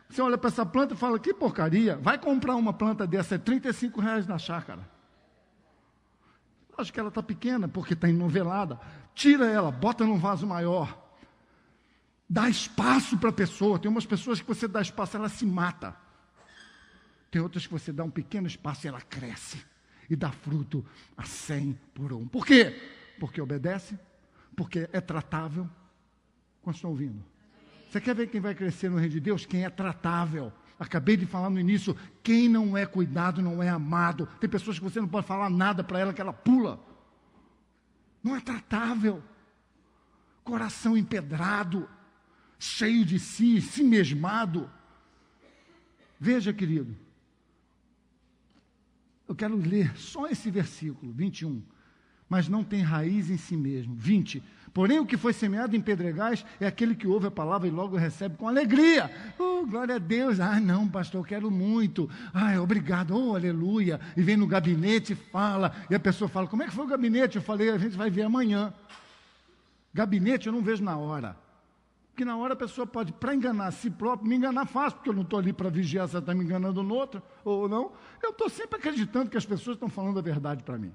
você olha para essa planta e fala, que porcaria, vai comprar uma planta dessa, é R$35 na chácara. Acho que ela está pequena, porque está enovelada. Tira ela, bota num vaso maior. Dá espaço para a pessoa. Tem umas pessoas que você dá espaço, ela se mata. Tem outras que você dá um pequeno espaço e ela cresce. E dá fruto a 100 por 1. Por quê? Porque obedece, porque é tratável. Quantos estão ouvindo? Você quer ver quem vai crescer no reino de Deus? Quem é tratável. Acabei de falar no início, quem não é cuidado não é amado. Tem pessoas que você não pode falar nada para ela que ela pula. Não é tratável. Coração empedrado, cheio de si mesmado. Veja, querido, eu quero ler só esse versículo, 21. Mas não tem raiz em si mesmo. 20. Porém, o que foi semeado em pedregais é aquele que ouve a palavra e logo recebe com alegria. Glória a Deus. Não, pastor, eu quero muito. Obrigado, aleluia. E vem no gabinete e fala. E a pessoa fala, como é que foi o gabinete? Eu falei, a gente vai ver amanhã. Gabinete eu não vejo na hora. Porque na hora a pessoa pode, para enganar a si próprio, me enganar fácil, porque eu não estou ali para vigiar se ela está me enganando no outro, ou não. Eu estou sempre acreditando que as pessoas estão falando a verdade para mim.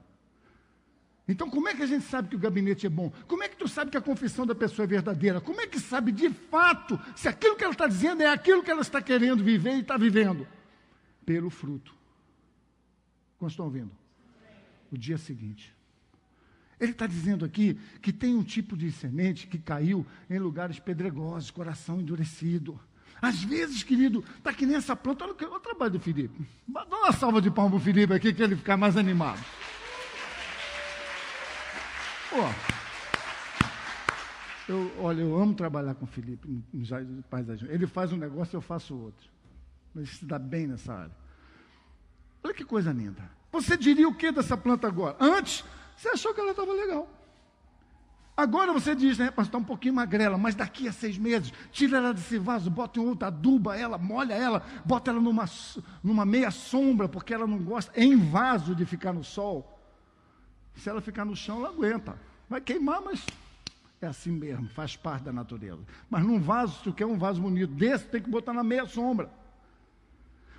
Então, como é que a gente sabe que o gabinete é bom? Como é que tu sabe que a confissão da pessoa é verdadeira? Como é que sabe de fato se aquilo que ela está dizendo é aquilo que ela está querendo viver e está vivendo? Pelo fruto. Quantos estão ouvindo? O dia seguinte. Ele está dizendo aqui que tem um tipo de semente que caiu em lugares pedregosos, coração endurecido. Às vezes, querido, está que nem essa planta. Olha o trabalho do Felipe. Dá uma salva de palmas para o Felipe aqui, que ele ficar mais animado. Eu amo trabalhar com o Felipe, no Paz da Gente. Ele faz um negócio, eu faço outro. Ele se dá bem nessa área. Olha que coisa linda. Você diria o que dessa planta agora? Antes, você achou que ela estava legal. Agora você diz, né, pastor, está um pouquinho magrela, mas daqui a 6 meses, tira ela desse vaso, bota em outra, aduba ela, molha ela, bota ela numa meia sombra, porque ela não gosta, em vaso, de ficar no sol. Se ela ficar no chão, ela aguenta. Vai queimar, mas é assim mesmo, faz parte da natureza. Mas num vaso, se tu quer um vaso bonito desse, tem que botar na meia sombra.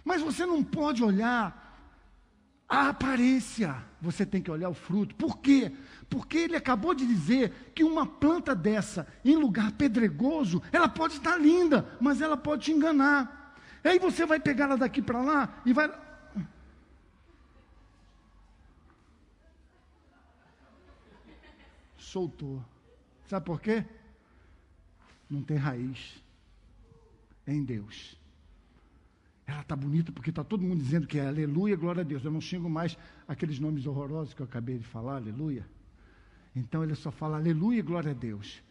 Mas você não pode olhar a aparência, você tem que olhar o fruto. Por quê? Porque ele acabou de dizer que uma planta dessa, em lugar pedregoso, ela pode estar linda, mas ela pode te enganar. Aí você vai pegar ela daqui para lá e vai... Soltou. Sabe por quê? Não tem raiz. É em Deus. Ela está bonita porque está todo mundo dizendo que é aleluia, glória a Deus. Eu não xingo mais aqueles nomes horrorosos que eu acabei de falar, aleluia. Então ele só fala aleluia, glória a Deus.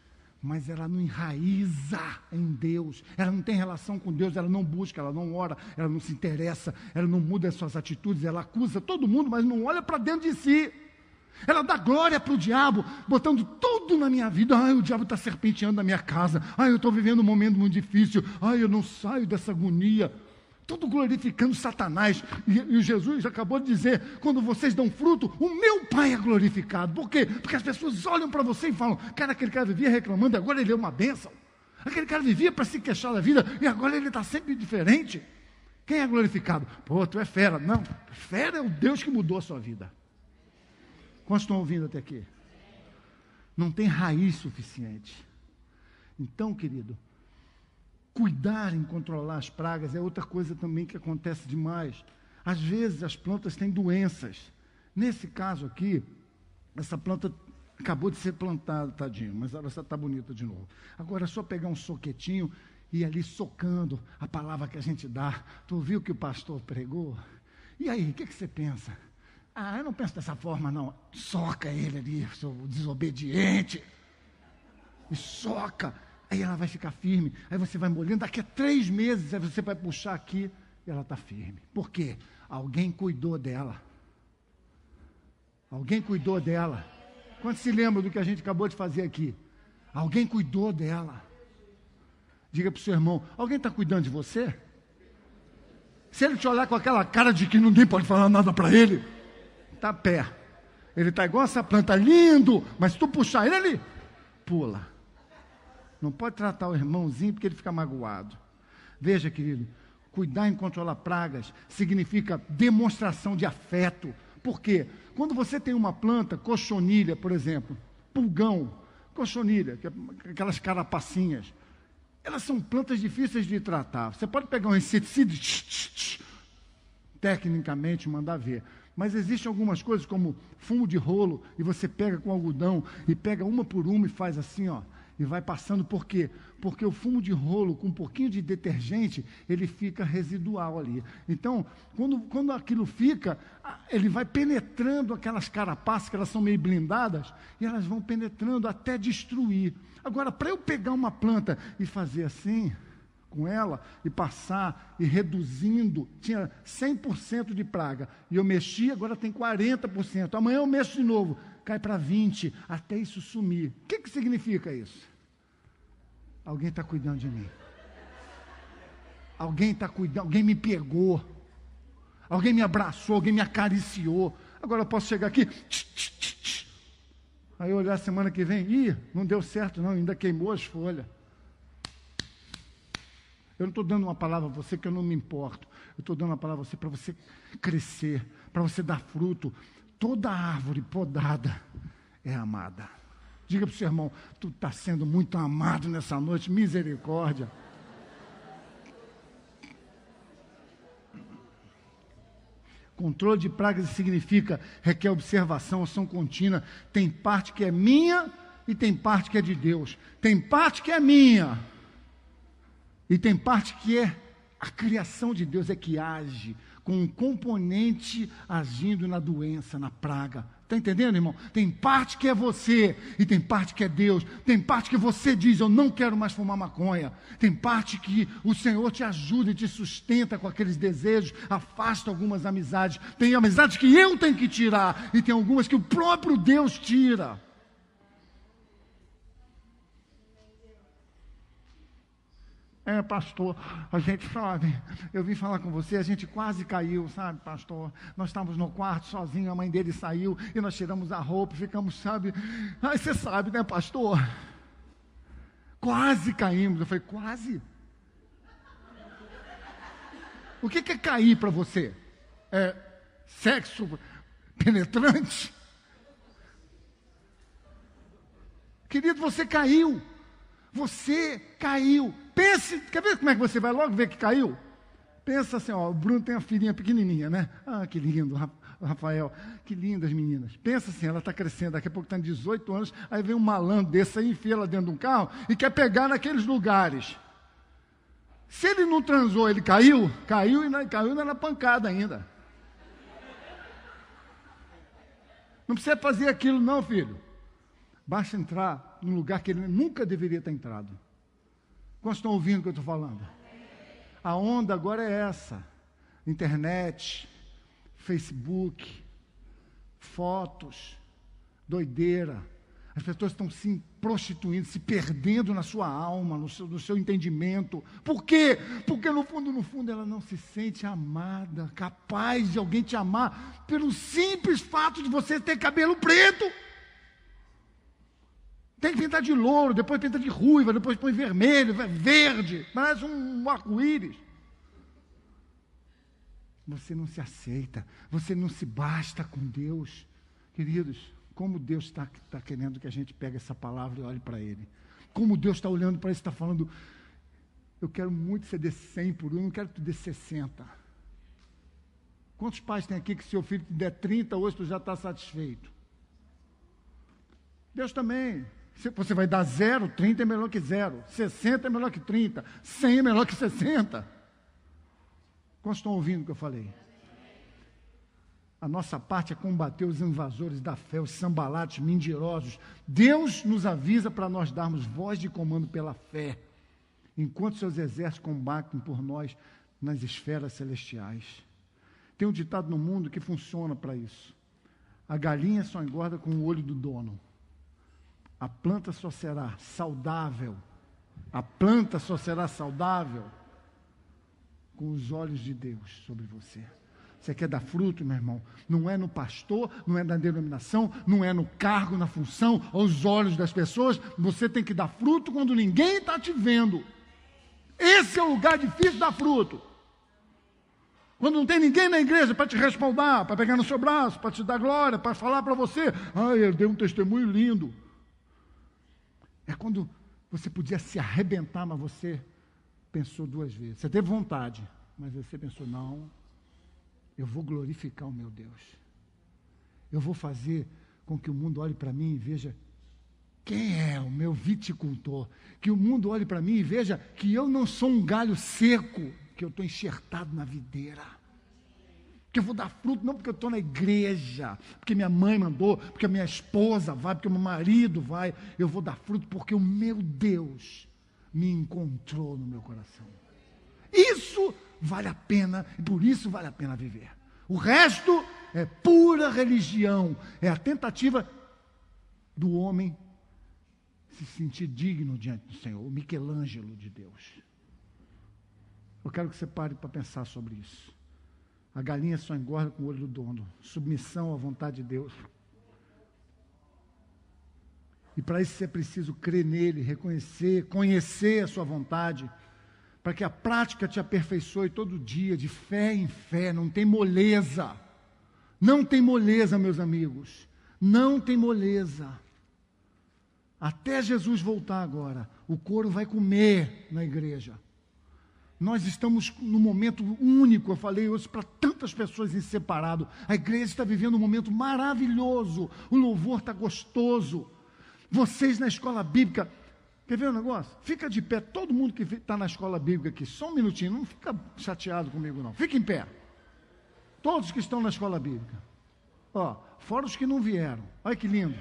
Mas ela não enraiza em Deus. Ela não tem relação com Deus, ela não busca, ela não ora, ela não se interessa, ela não muda as suas atitudes, ela acusa todo mundo, mas não olha para dentro de si. Ela dá glória para o diabo, botando tudo na minha vida. Ai, o diabo está serpenteando na minha casa. Ai, eu estou vivendo um momento muito difícil. Ai, eu não saio dessa agonia. Tudo glorificando Satanás. E Jesus acabou de dizer, quando vocês dão fruto, o meu Pai é glorificado. Por quê? Porque as pessoas olham para você e falam, cara, aquele cara vivia reclamando e agora ele é uma bênção. Aquele cara vivia para se queixar da vida e agora ele está sempre diferente. Quem é glorificado? Pô, tu é fera. Não, fera é o Deus que mudou a sua vida. Quantos estão ouvindo até aqui? Não tem raiz suficiente. Então, querido, cuidar em controlar as pragas é outra coisa também que acontece demais. Às vezes as plantas têm doenças. Nesse caso aqui, essa planta acabou de ser plantada, tadinho, mas ela está bonita de novo. Agora é só pegar um soquetinho e ir ali socando a palavra que a gente dá. Tu ouviu que o pastor pregou? E aí, o que você pensa? Ah, eu não penso dessa forma, não. Soca ele ali, seu desobediente. E soca. Aí ela vai ficar firme. Aí você vai molhando. Daqui a 3 meses, aí você vai puxar aqui e ela está firme. Por quê? Alguém cuidou dela. Alguém cuidou dela. Quanto se lembra do que a gente acabou de fazer aqui? Alguém cuidou dela. Diga para o seu irmão, alguém está cuidando de você? Se ele te olhar com aquela cara de que ninguém pode falar nada para ele, está a pé. Ele está igual essa planta, lindo, mas se tu puxar ele, pula. Não pode tratar o irmãozinho porque ele fica magoado. Veja, querido, cuidar em controlar pragas significa demonstração de afeto. Por quê? Quando você tem uma planta, cochonilha, por exemplo, pulgão, cochonilha, aquelas carapacinhas, elas são plantas difíceis de tratar. Você pode pegar um inseticida e tecnicamente mandar ver. Mas existem algumas coisas como fumo de rolo, e você pega com algodão, e pega uma por uma e faz assim, ó, e vai passando. Por quê? Porque o fumo de rolo, com um pouquinho de detergente, ele fica residual ali. Então, quando aquilo fica, ele vai penetrando aquelas carapaças, que elas são meio blindadas, e elas vão penetrando até destruir. Agora, para eu pegar uma planta e fazer assim com ela, e passar, e reduzindo, tinha 100% de praga, e eu mexi, agora tem 40%, amanhã eu mexo de novo, cai para 20%, até isso sumir. O que significa isso? Alguém está cuidando de mim. Alguém está cuidando, alguém me pegou, alguém me abraçou, alguém me acariciou. Agora eu posso chegar aqui, aí olhar semana que vem, não deu certo não, ainda queimou as folhas. Eu não estou dando uma palavra a você que eu não me importo. Eu estou dando uma palavra a você para você crescer, para você dar fruto. Toda árvore podada é amada. Diga para o seu irmão, tu está sendo muito amado nessa noite, misericórdia. Controle de pragas significa, requer observação, ação contínua. Tem parte que é minha e tem parte que é de Deus. Tem parte que é minha. E tem parte que é a criação de Deus, é que age com um componente agindo na doença, na praga. Está entendendo, irmão? Tem parte que é você e tem parte que é Deus. Tem parte que você diz, eu não quero mais fumar maconha. Tem parte que o Senhor te ajuda e te sustenta com aqueles desejos, afasta algumas amizades. Tem amizades que eu tenho que tirar e tem algumas que o próprio Deus tira. Pastor, a gente sabe, eu vim falar com você, a gente quase caiu, sabe, pastor? Nós estávamos no quarto sozinhos, a mãe dele saiu e nós tiramos a roupa, ficamos, sabe? Ai, você sabe, né, pastor? Quase caímos. Eu falei, quase? O que é cair para você? É sexo penetrante? Querido, você caiu. Você caiu. Pense, quer ver como é que você vai logo ver que caiu? Pensa assim, ó, o Bruno tem uma filhinha pequenininha, né? Ah, que lindo, Rafael, que lindas meninas. Pensa assim, ela está crescendo, daqui a pouco está em 18 anos, aí vem um malandro desse aí, enfia ela dentro de um carro e quer pegar naqueles lugares. Se ele não transou, ele caiu ainda na pancada ainda. Não precisa fazer aquilo não, filho. Basta entrar num lugar que ele nunca deveria ter entrado. Quantos estão ouvindo o que eu estou falando? A onda agora é essa. Internet, Facebook, fotos, doideira. As pessoas estão se prostituindo, se perdendo na sua alma, no seu entendimento. Por quê? Porque no fundo, ela não se sente amada, capaz de alguém te amar, pelo simples fato de você ter cabelo preto. Tem que pintar de louro, depois pinta de ruiva, depois põe vermelho, verde, parece um arco-íris. Você não se aceita, você não se basta com Deus. Queridos, como Deus está querendo que a gente pegue essa palavra e olhe para Ele. Como Deus está olhando para isso e está falando, eu quero muito que você dê 100 por um, não quero que tu dê 60. Quantos pais tem aqui que se seu filho te der 30, hoje tu já está satisfeito? Deus também. Você vai dar 0, 30 é melhor que 0, 60 é melhor que 30, 100 é melhor que 60. Quantos estão ouvindo o que eu falei? A nossa parte é combater os invasores da fé, os sambalates mentirosos. Deus nos avisa para nós darmos voz de comando pela fé, enquanto seus exércitos combatem por nós nas esferas celestiais. Tem um ditado no mundo que funciona para isso. A galinha só engorda com o olho do dono. A planta só será saudável. A planta só será saudável com os olhos de Deus sobre você. Você quer dar fruto, meu irmão? Não é no pastor, não é na denominação, não é no cargo, na função, aos olhos das pessoas. Você tem que dar fruto quando ninguém está te vendo. Esse é o lugar difícil de dar fruto. Quando não tem ninguém na igreja para te respaldar, para pegar no seu braço, para te dar glória, para falar para você, eu dei um testemunho lindo. É quando você podia se arrebentar, mas você pensou 2 vezes. Você teve vontade, mas você pensou, não, eu vou glorificar o meu Deus. Eu vou fazer com que o mundo olhe para mim e veja quem é o meu viticultor. Que o mundo olhe para mim e veja que eu não sou um galho seco, que eu estou enxertado na videira. Que eu vou dar fruto, não porque eu estou na igreja, porque minha mãe mandou, porque a minha esposa vai, porque o meu marido vai. Eu vou dar fruto porque o meu Deus me encontrou no meu coração. Isso vale a pena, e por isso vale a pena viver. O resto é pura religião, é a tentativa do homem se sentir digno diante do Senhor, o Michelangelo de Deus. Eu quero que você pare para pensar sobre isso. A galinha só engorda com o olho do dono. Submissão à vontade de Deus. E para isso é preciso crer nele, reconhecer, conhecer a sua vontade, para que a prática te aperfeiçoe todo dia, de fé em fé. Não tem moleza. Não tem moleza, meus amigos. Não tem moleza. Até Jesus voltar agora, o couro vai comer na igreja. Nós estamos num momento único, eu falei hoje para tantas pessoas em separado. A igreja está vivendo um momento maravilhoso, o louvor está gostoso. Vocês na escola bíblica, quer ver um negócio? Fica de pé, todo mundo que está na escola bíblica aqui, só um minutinho, não fica chateado comigo não, fica em pé. Todos que estão na escola bíblica. Ó, fora os que não vieram, olha que lindo.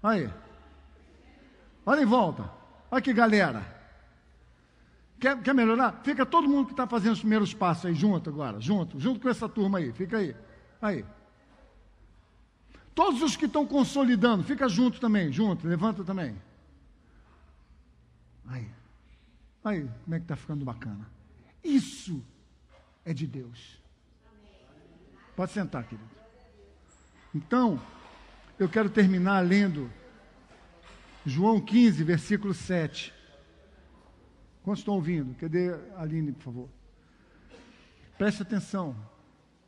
Aí, olha em volta, olha que galera. Quer melhorar? Fica todo mundo que está fazendo os primeiros passos aí junto agora, junto com essa turma aí, fica aí. Aí. Todos os que estão consolidando, fica junto também, junto, levanta também. Aí, como é que está ficando bacana. Isso é de Deus. Pode sentar, querido. Então, eu quero terminar lendo João 15, versículo 7. Quantos estão ouvindo? Cadê a Aline, por favor? Preste atenção.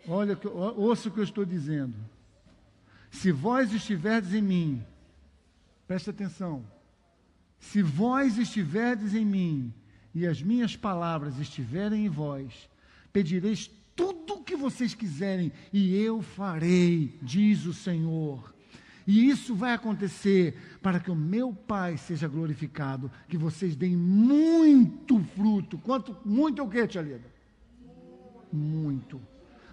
Olha, ouça o que eu estou dizendo. Se vós estiverdes em mim, preste atenção. Se vós estiverdes em mim e as minhas palavras estiverem em vós, pedireis tudo o que vocês quiserem e eu farei, diz o Senhor. E isso vai acontecer para que o meu Pai seja glorificado, que vocês deem muito fruto. Quanto? Muito é o quê, tia Lida? Muito.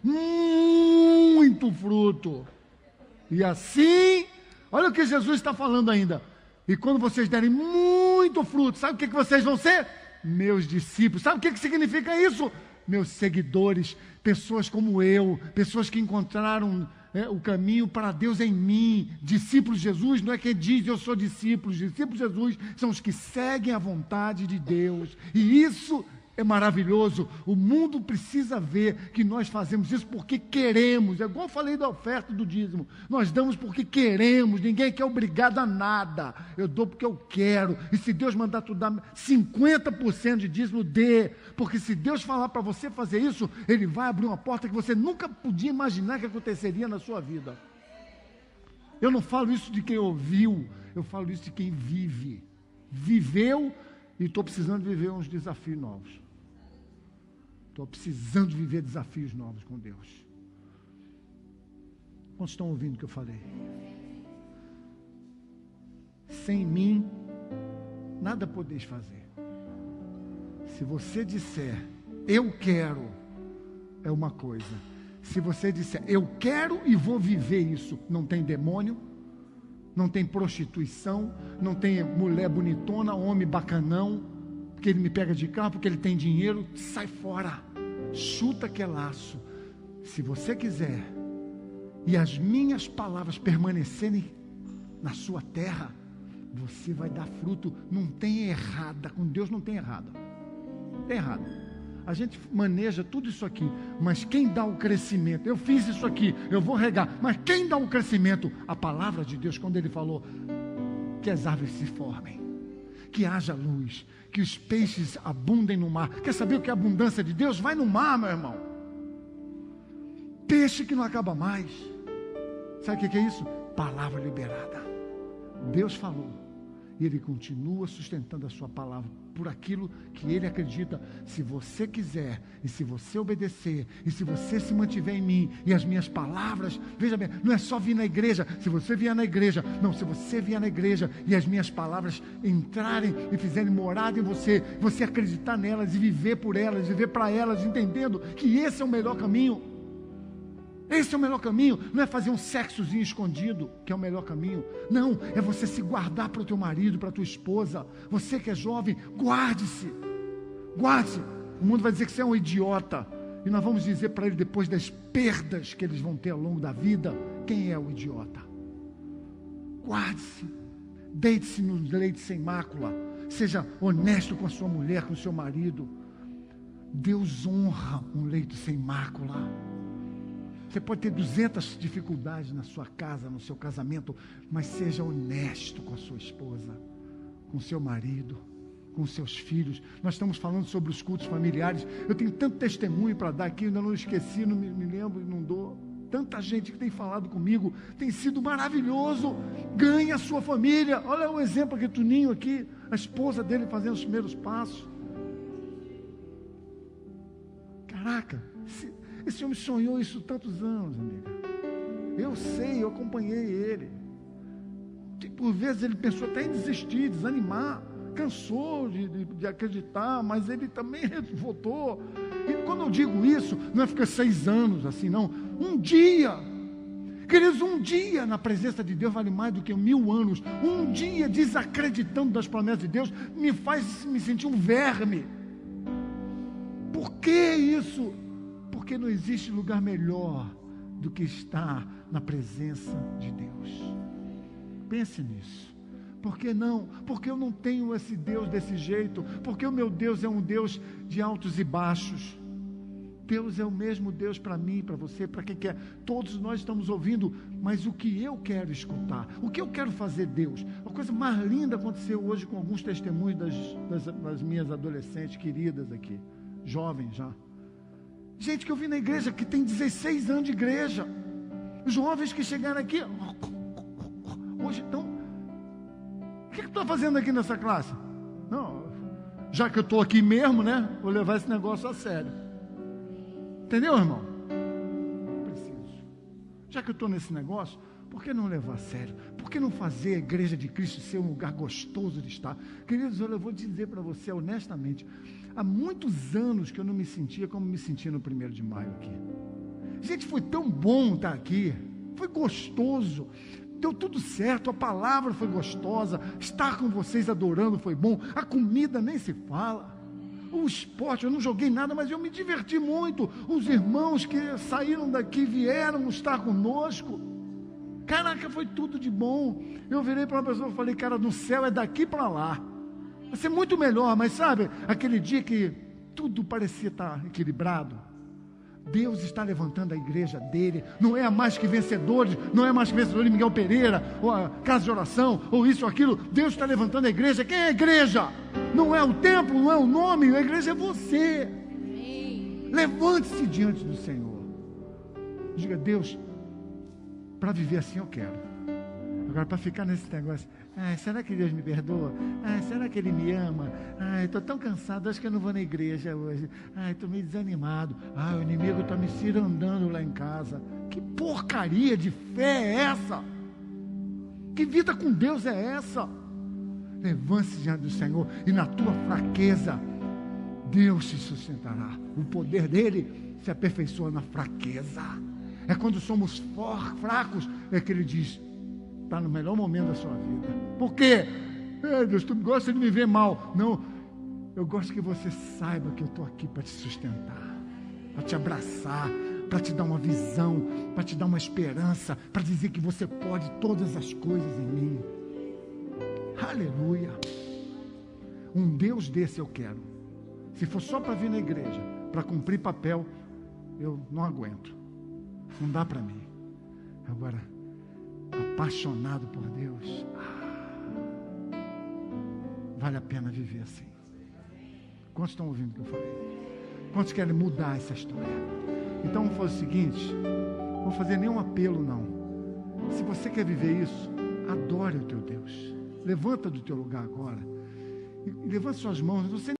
Muito fruto. E assim, olha o que Jesus está falando ainda. E quando vocês derem muito fruto, sabe o que vocês vão ser? Meus discípulos. Sabe o que significa isso? Meus seguidores, pessoas como eu, pessoas que encontraram o caminho para Deus em mim. Discípulos de Jesus não é quem diz eu sou discípulo. Discípulos de Jesus são os que seguem a vontade de Deus. E isso é maravilhoso. O mundo precisa ver que nós fazemos isso porque queremos. É igual eu falei da oferta do dízimo. Nós damos porque queremos. Ninguém quer obrigado a nada. Eu dou porque eu quero. E se Deus mandar tu dar 50% de dízimo, dê. Porque se Deus falar para você fazer isso, Ele vai abrir uma porta que você nunca podia imaginar que aconteceria na sua vida. Eu não falo isso de quem ouviu. Eu falo isso de quem vive. Viveu e estou precisando viver uns desafios novos. Estou precisando viver desafios novos com Deus. Quantos estão ouvindo o que eu falei? Sem mim, nada podeis fazer. Se você disser, eu quero, é uma coisa. Se você disser, eu quero e vou viver isso, não tem demônio, não tem prostituição, não tem mulher bonitona, homem bacanão, porque ele me pega de carro, porque ele tem dinheiro, sai fora. Chuta que é laço. Se você quiser e as minhas palavras permanecerem na sua terra, você vai dar fruto. Não tem errada, com Deus não tem errada. Tem errada. A gente maneja tudo isso aqui, mas quem dá o crescimento? Eu fiz isso aqui, eu vou regar, mas quem dá o crescimento? A palavra de Deus, quando Ele falou que as árvores se formem, que haja luz, que os peixes abundem no mar. Quer saber o que é a abundância de Deus? Vai no mar, meu irmão. Peixe que não acaba mais. Sabe o que é isso? Palavra liberada. Deus falou e Ele continua sustentando a sua palavra por aquilo que Ele acredita. Se você quiser e se você obedecer e se você se mantiver em mim e as minhas palavras, veja bem, não é só vir na igreja. Se você vier na igreja, não, se você vier na igreja e as minhas palavras entrarem e fizerem morada em você, você acreditar nelas e viver por elas, viver para elas, entendendo que esse é o melhor caminho. Esse é o melhor caminho. Não é fazer um sexozinho escondido que é o melhor caminho. Não, é você se guardar para o teu marido, para a tua esposa. Você que é jovem, guarde-se. Guarde-se. O mundo vai dizer que você é um idiota. E nós vamos dizer para ele, depois das perdas que eles vão ter ao longo da vida, quem é o idiota. Guarde-se. Deite-se no leite sem mácula. Seja honesto com a sua mulher, com o seu marido. Deus honra um leito sem mácula. Você pode ter 200 dificuldades na sua casa, no seu casamento, mas seja honesto com a sua esposa, com o seu marido, com os seus filhos. Nós estamos falando sobre os cultos familiares. Eu tenho tanto testemunho para dar aqui, ainda não esqueci, não me lembro, não dou. Tanta gente que tem falado comigo, tem sido maravilhoso. Ganha a sua família. Olha o exemplo aqui, Tuninho aqui, a esposa dele fazendo os primeiros passos. Caraca, esse homem sonhou isso tantos anos, amiga. Eu sei, eu acompanhei ele. Por vezes ele pensou até em desistir, desanimar. Cansou de acreditar, mas ele também voltou. E quando eu digo isso, não é ficar 6 anos assim, não. Um dia. Queridos, um dia na presença de Deus vale mais do que 1000 anos. Um dia desacreditando das promessas de Deus me faz me sentir um verme. Por que isso? Porque não existe lugar melhor do que estar na presença de Deus. Pense nisso. Por que não? Porque eu não tenho esse Deus desse jeito. Porque o meu Deus é um Deus de altos e baixos. Deus é o mesmo Deus para mim, para você, para quem quer. Todos nós estamos ouvindo, mas o que eu quero escutar? O que eu quero fazer, Deus? A coisa mais linda aconteceu hoje com alguns testemunhos das minhas adolescentes queridas aqui, jovens já. Gente que eu vi na igreja, que tem 16 anos de igreja. Jovens que chegaram aqui, hoje estão... O que tu está fazendo aqui nessa classe? Não, já que eu estou aqui mesmo, né? Vou levar esse negócio a sério. Entendeu, irmão? Preciso. Já que eu estou nesse negócio, por que não levar a sério? Por que não fazer a igreja de Cristo ser um lugar gostoso de estar? Queridos, eu vou dizer para você honestamente, há muitos anos que eu não me sentia como me sentia no 1º de maio aqui. Gente, foi tão bom estar aqui, foi gostoso, deu tudo certo, a palavra foi gostosa, estar com vocês adorando foi bom, a comida nem se fala, o esporte, eu não joguei nada, mas eu me diverti muito, os irmãos que saíram daqui vieram estar conosco, caraca, foi tudo de bom. Eu virei para uma pessoa e falei, cara, no céu é daqui para lá, vai ser muito melhor, mas sabe, aquele dia que tudo parecia estar equilibrado, Deus está levantando a igreja dele, não é a mais que vencedores, não é mais que vencedores de Miguel Pereira, ou a casa de oração, ou isso ou aquilo. Deus está levantando a igreja. Quem é a igreja? Não é o templo, não é o nome, a igreja é você. Levante-se diante do Senhor, diga, Deus, para viver assim eu quero. Agora, para ficar nesse negócio, será que Deus me perdoa? Será que Ele me ama? Estou tão cansado, acho que eu não vou na igreja hoje. Estou meio desanimado. O inimigo está me cirandando lá em casa. Que porcaria de fé é essa? Que vida com Deus é essa? Levante-se diante do Senhor e na tua fraqueza, Deus te sustentará. O poder dEle se aperfeiçoa na fraqueza. É quando somos fracos, é que Ele diz, está no melhor momento da sua vida. Por quê? Deus, tu gosta de me ver mal. Não, eu gosto que você saiba que eu estou aqui para te sustentar, para te abraçar, para te dar uma visão, para te dar uma esperança, para dizer que você pode todas as coisas em mim. Aleluia. Um Deus desse eu quero. Se for só para vir na igreja, para cumprir papel, eu não aguento. Não dá para mim. Agora, apaixonado por Deus, vale a pena viver assim. Quantos estão ouvindo o que eu falei? Quantos querem mudar essa história? Então vamos fazer o seguinte, não vou fazer nenhum apelo não. Se você quer viver isso, adore o teu Deus. Levanta do teu lugar agora e levante suas mãos. Você